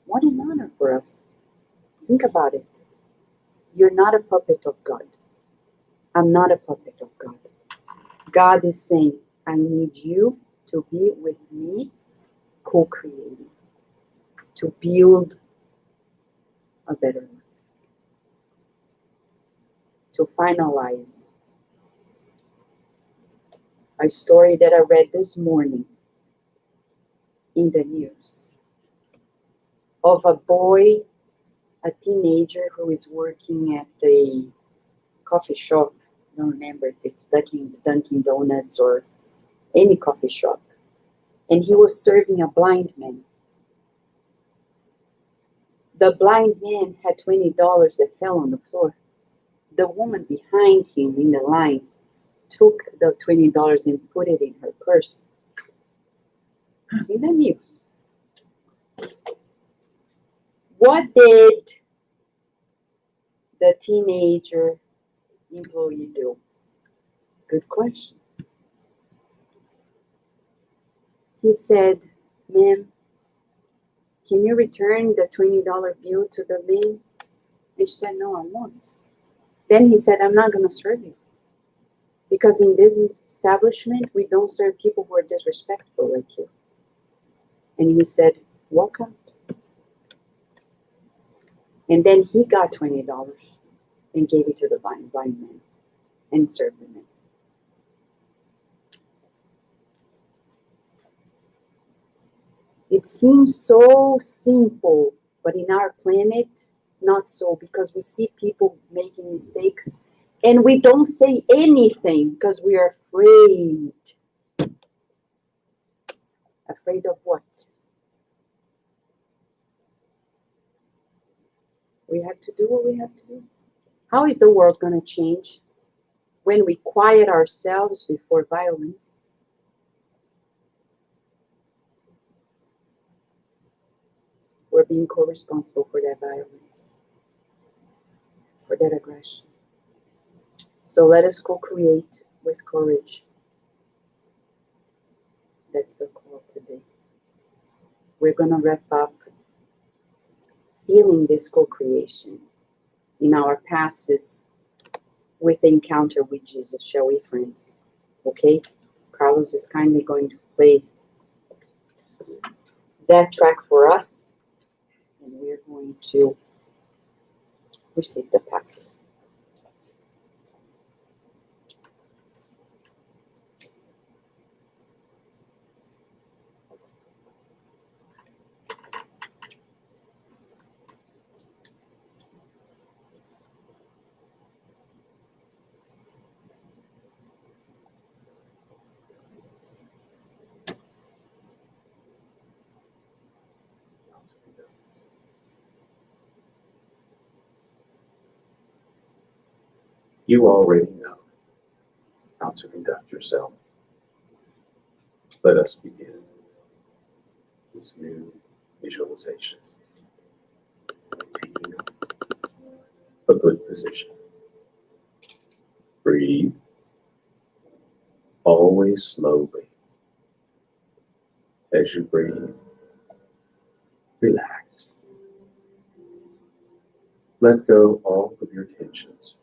[SPEAKER 2] What an honor for us. Think about it. You're not a puppet of God. I'm not a puppet of God. God is saying, I need you to be with me, co-creating, to build a better life. To finalize a story that I read this morning in the news of a boy, a teenager who is working at a coffee shop. I don't remember if it's Dunkin' Donuts or any coffee shop. And he was serving a blind man. The blind man had $20 that fell on the floor. The woman behind him in the line took the $20 and put it in her purse. See the news. What did the teenager employee do? Good question. He said, ma'am, can you return the $20 bill to the man? And she said, no, I won't. Then he said, I'm not going to serve you. Because in this establishment, we don't serve people who are disrespectful like you. And he said, walk out. And then he got $20 and gave it to the blind man and served the man. It seems so simple, but in our planet, not so, because we see people making mistakes and we don't say anything because we are afraid. Afraid of what? We have to do what we have to do. How is the world going to change when we quiet ourselves before violence? We're being co-responsible for that violence, for that aggression. So let us co-create with courage. That's the call today. We're going to wrap up feeling this co-creation in our passes with the encounter with Jesus, shall we, friends? Okay? Carlos is kindly going to play that track for us, and we're going to receive the passes.
[SPEAKER 3] You already know how to conduct yourself. Let us begin this new visualization. Taking a good position. Breathe, always slowly. As you breathe, relax. Let go all of your tensions.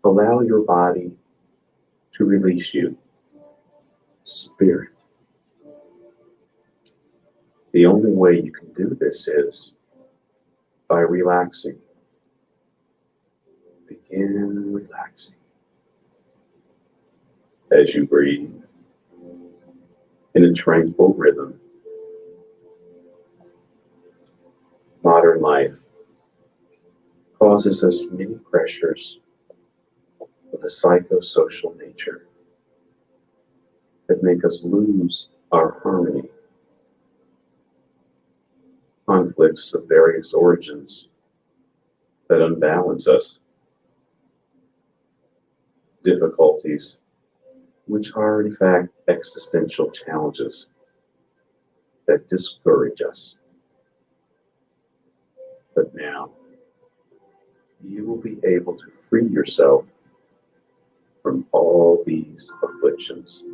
[SPEAKER 3] Allow your body to release you. Spirit. The only way you can do this is by relaxing. Begin relaxing. As you breathe in a tranquil rhythm. Modern life causes us many pressures of a psychosocial nature that make us lose our harmony. Conflicts of various origins that unbalance us. Difficulties, which are in fact existential challenges that discourage us. But now, you will be able to free yourself from all these afflictions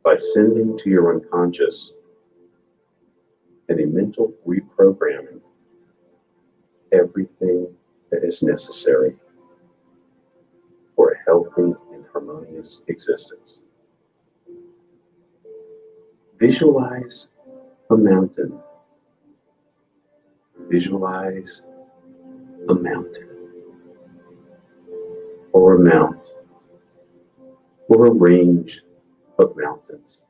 [SPEAKER 3] by sending to your unconscious and a mental reprogramming everything that is necessary for a healthy and harmonious existence. Visualize a mountain. Visualize a mountain, or a mount, or a range of mountains.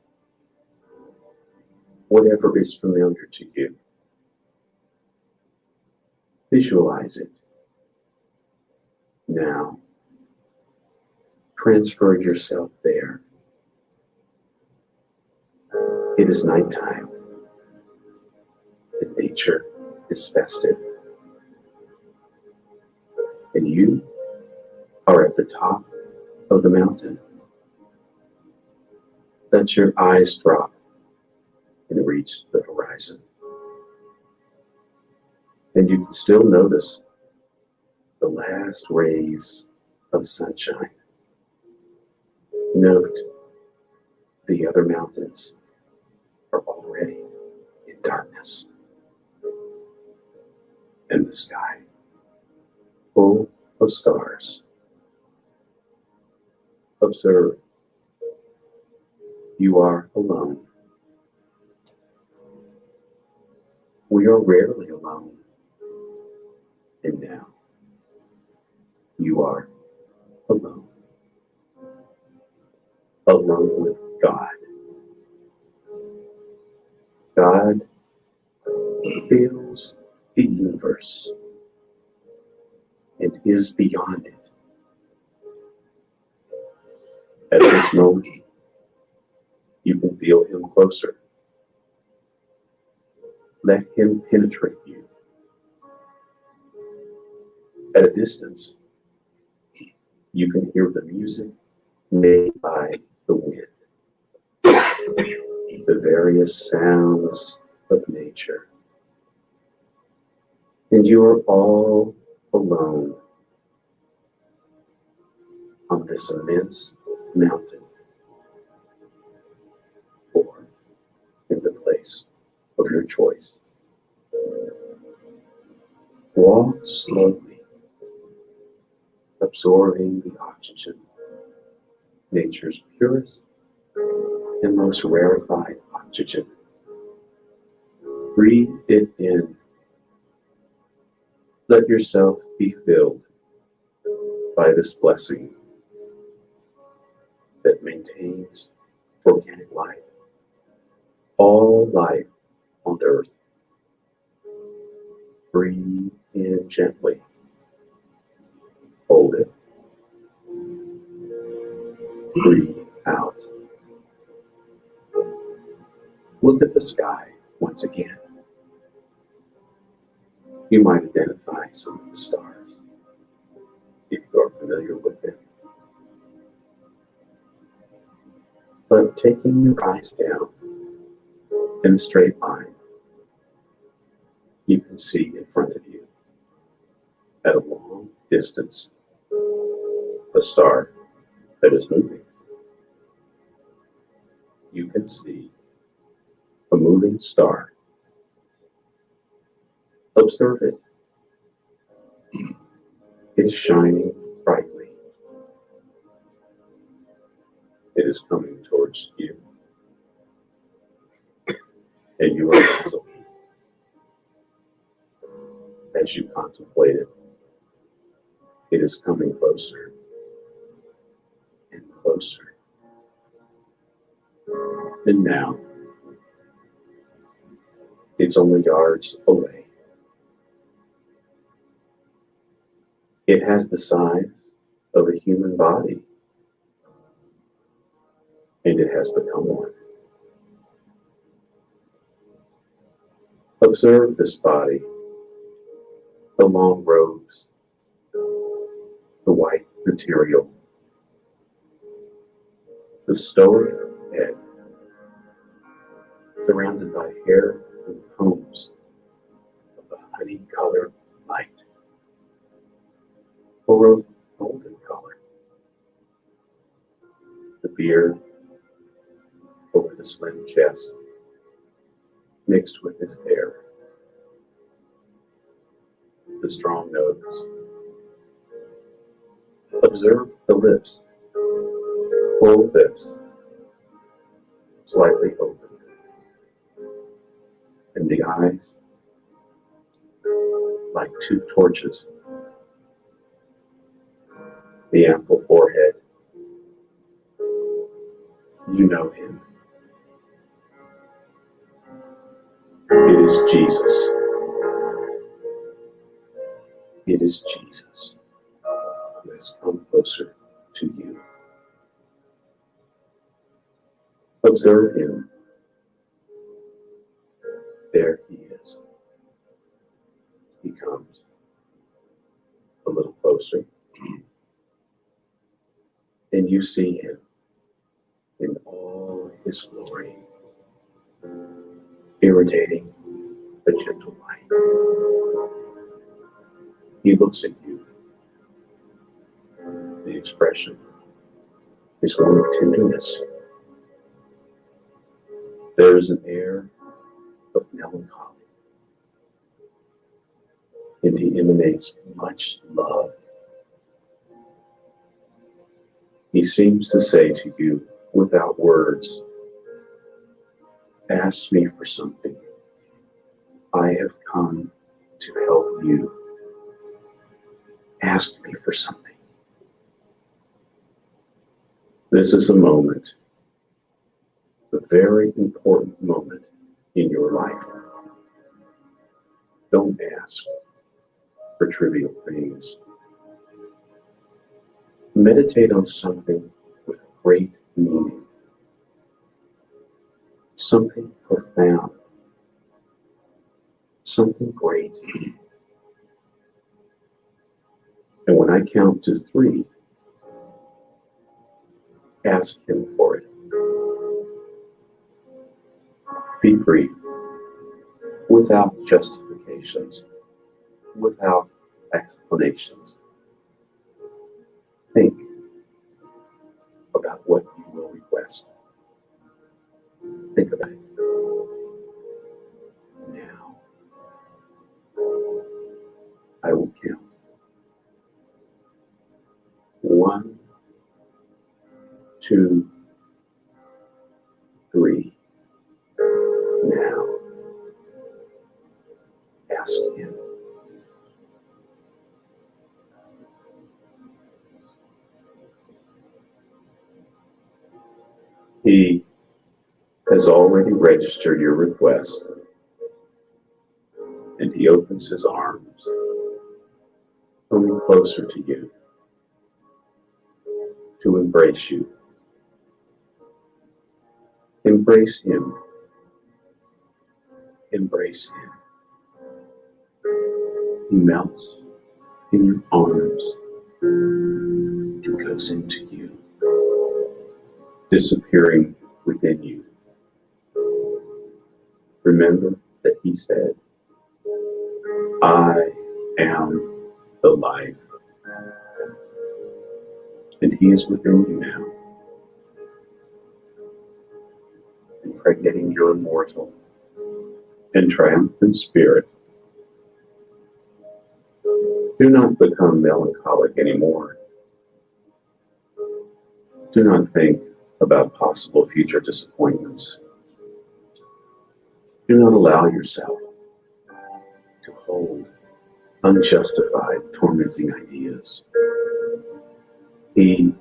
[SPEAKER 3] Whatever is familiar to you. Visualize it. Now, transfer yourself there. It is nighttime, and nature is festive. And you are at the top of the mountain. Let your eyes drop and reach the horizon. And you can still notice the last rays of sunshine. Note the other mountains are already in darkness. And the sky full of stars. Observe. You are alone. We are rarely alone. And now, you are alone. Alone with God. God fills the universe and is beyond it. At this moment, you can feel Him closer. Let Him penetrate you. At a distance, you can hear the music made by the wind, the various sounds of nature. And you are all alone on this immense mountain, or in the place of your choice. Walk slowly, absorbing the oxygen, nature's purest and most rarefied oxygen. Breathe it in. Let yourself be filled by this blessing that maintains organic life, all life on earth. Breathe in gently. Hold it. Breathe out. Look at the sky once again. You might identify some of the stars. are familiar with it. But taking your eyes down in a straight line, you can see in front of you, at a long distance, a star that is moving. You can see a moving star. Observe it. It is shining brightly. It is coming towards you. And you are puzzled as you contemplate it. It is coming closer and closer. And now, it's only yards away. It has the size of a human body, and it has become one. Observe this body, the long robes, the white material, the stoic head, surrounded by hair and combs of a honey-colored light, or of golden color. The beard over the slim chest, mixed with his hair. The strong nose. Observe the lips, full lips, slightly open, and the eyes like two torches. The ample forehead. You know him. It is Jesus. It is Jesus who has come closer to you. Observe him. There he is. He comes a little closer, and you see him in all his glory, irradiating a gentle light. He looks at you. The expression is one of tenderness. There is an air of melancholy, and he emanates much love. He seems to say to you without words, ask me for something. I have come to help you. Ask me for something. This is a moment, a very important moment in your life. Don't ask for trivial things. Meditate on something with great meaning, something profound, something great. And when I count to 3, ask him for it. Be brief, without justifications, without explanations. Think about what you will request. Think about it. Now, I will count. 1, 2, 3. Now, ask him. He has already registered your request, and he opens his arms, coming closer to you, to embrace you. Embrace him. Embrace him. He melts in your arms and goes into you, disappearing within you. Remember that he said, I am the life. And he is within you now, impregnating your immortal and triumphant spirit. Do not become melancholic anymore. Do not think about possible future disappointments. Do not allow yourself to hold unjustified, tormenting ideas. He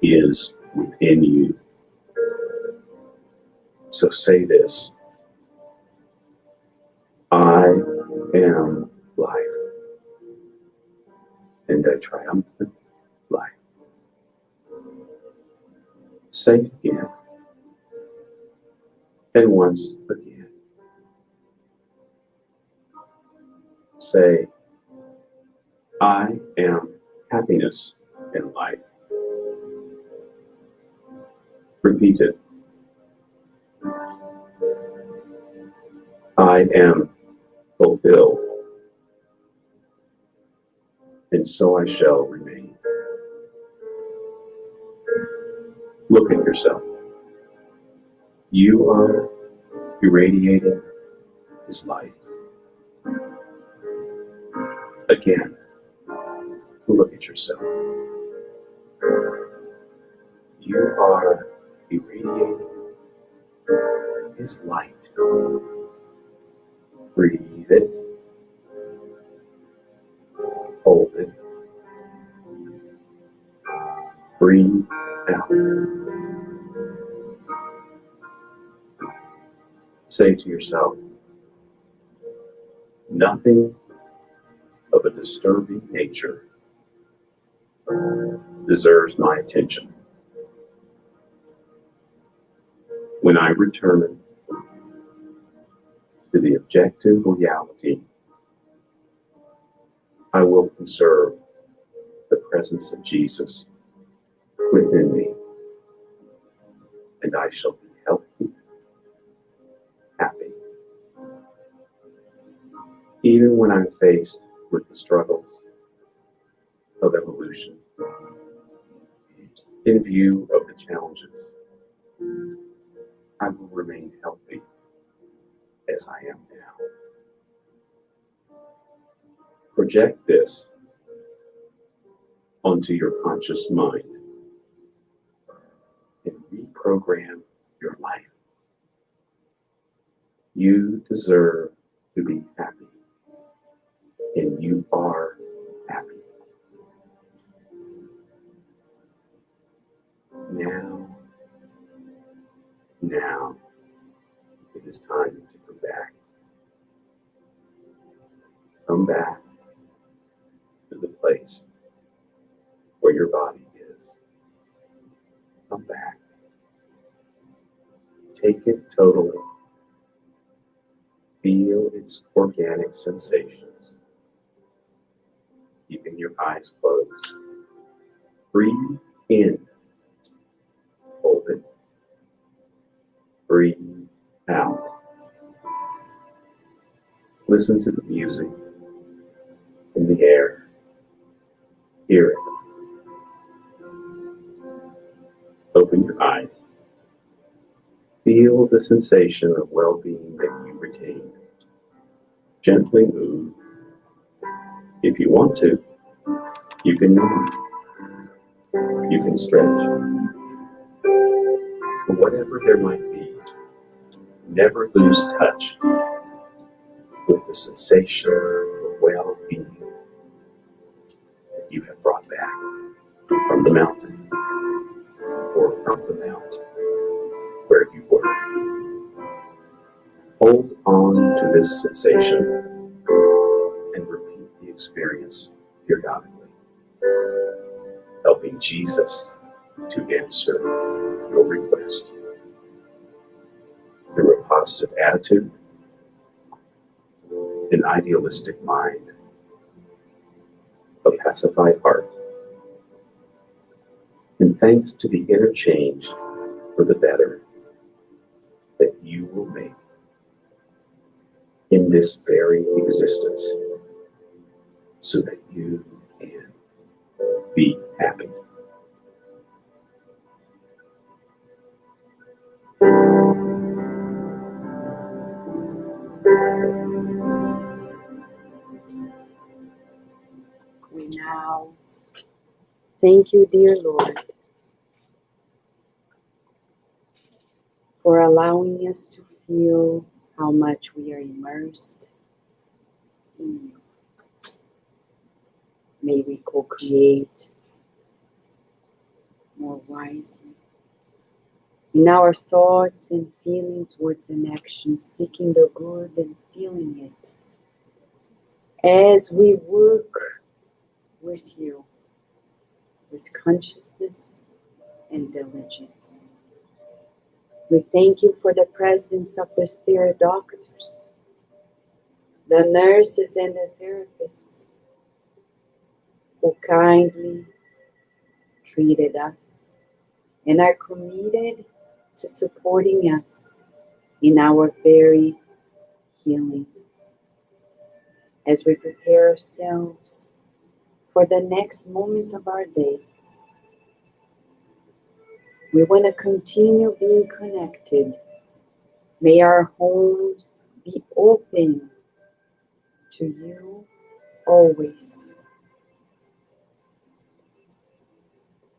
[SPEAKER 3] is within you. So say this: I am life, and a triumphant life. Say it again, and once again. Say, I am happiness in life. Repeat it. I am fulfilled, and so I shall remain. Look at yourself. You are irradiating his light. Again, look at yourself. You are irradiating his light. Breathe it. Hold it. Breathe out. Say to yourself, nothing of a disturbing nature deserves my attention. When I return to the objective reality, I will conserve the presence of Jesus within me, and I shall be healthy, happy. Even when I'm faced with the struggles of evolution, in view of the challenges, I will remain healthy as I am now. Project this onto your conscious mind and reprogram your life. You deserve to be happy, and you are happy. Now, it is time to come back. Come back to the place where your body is. Come back. Take it totally. Feel its organic sensations. Keeping your eyes closed. Breathe in. Hold it. Breathe out. Listen to the music in the air. Hear it. Open your eyes. Feel the sensation of well-being that you retain. Gently move. If you want to, you can move. You can stretch. But whatever there might be, never lose touch with the sensation of well-being that you have brought back from the mountain or from the mountain where you were. Hold on to this sensation and repeat the experience periodically, helping Jesus to answer your request. Through a positive attitude, an idealistic mind, a pacified heart, thanks to the interchange for the better that you will make in this very existence so that you can be happy.
[SPEAKER 2] We now thank you, dear Lord, for allowing us to feel how much we are immersed in you. May we co-create more wisely in our thoughts and feelings, words and actions, seeking the good and feeling it as we work with you with consciousness and diligence. We thank you for the presence of the spirit doctors, the nurses and the therapists who kindly treated us and are committed to supporting us in our very healing as we prepare ourselves for the next moments of our day. We want to continue being connected. May our homes be open to you always.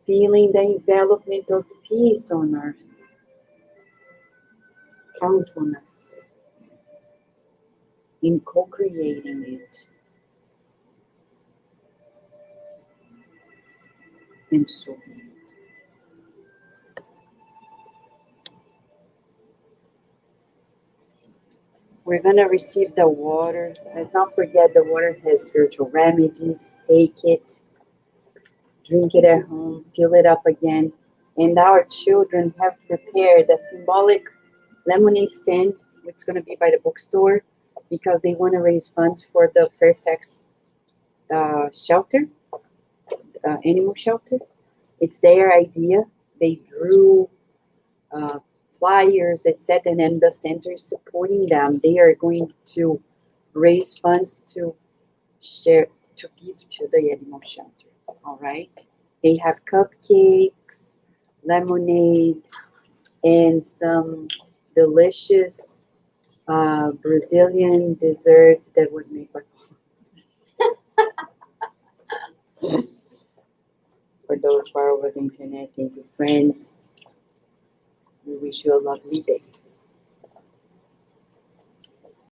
[SPEAKER 2] Feeling the envelopment of peace on earth. Count on us in co-creating it. And so be it. We're going to receive the water. Let's not forget the water has spiritual remedies. Take it. Drink it at home. Fill it up again. And our children have prepared a symbolic lemonade stand. It's going to be by the bookstore because they want to raise funds for the Fairfax shelter, animal shelter. It's their idea. They drew flyers, etc., and then the center is supporting them. They are going to raise funds to share, to give to the animal shelter. All right. They have cupcakes, lemonade, and some delicious Brazilian dessert that was made by. For those who are over the internet, thank you, friends. We wish you a lovely day.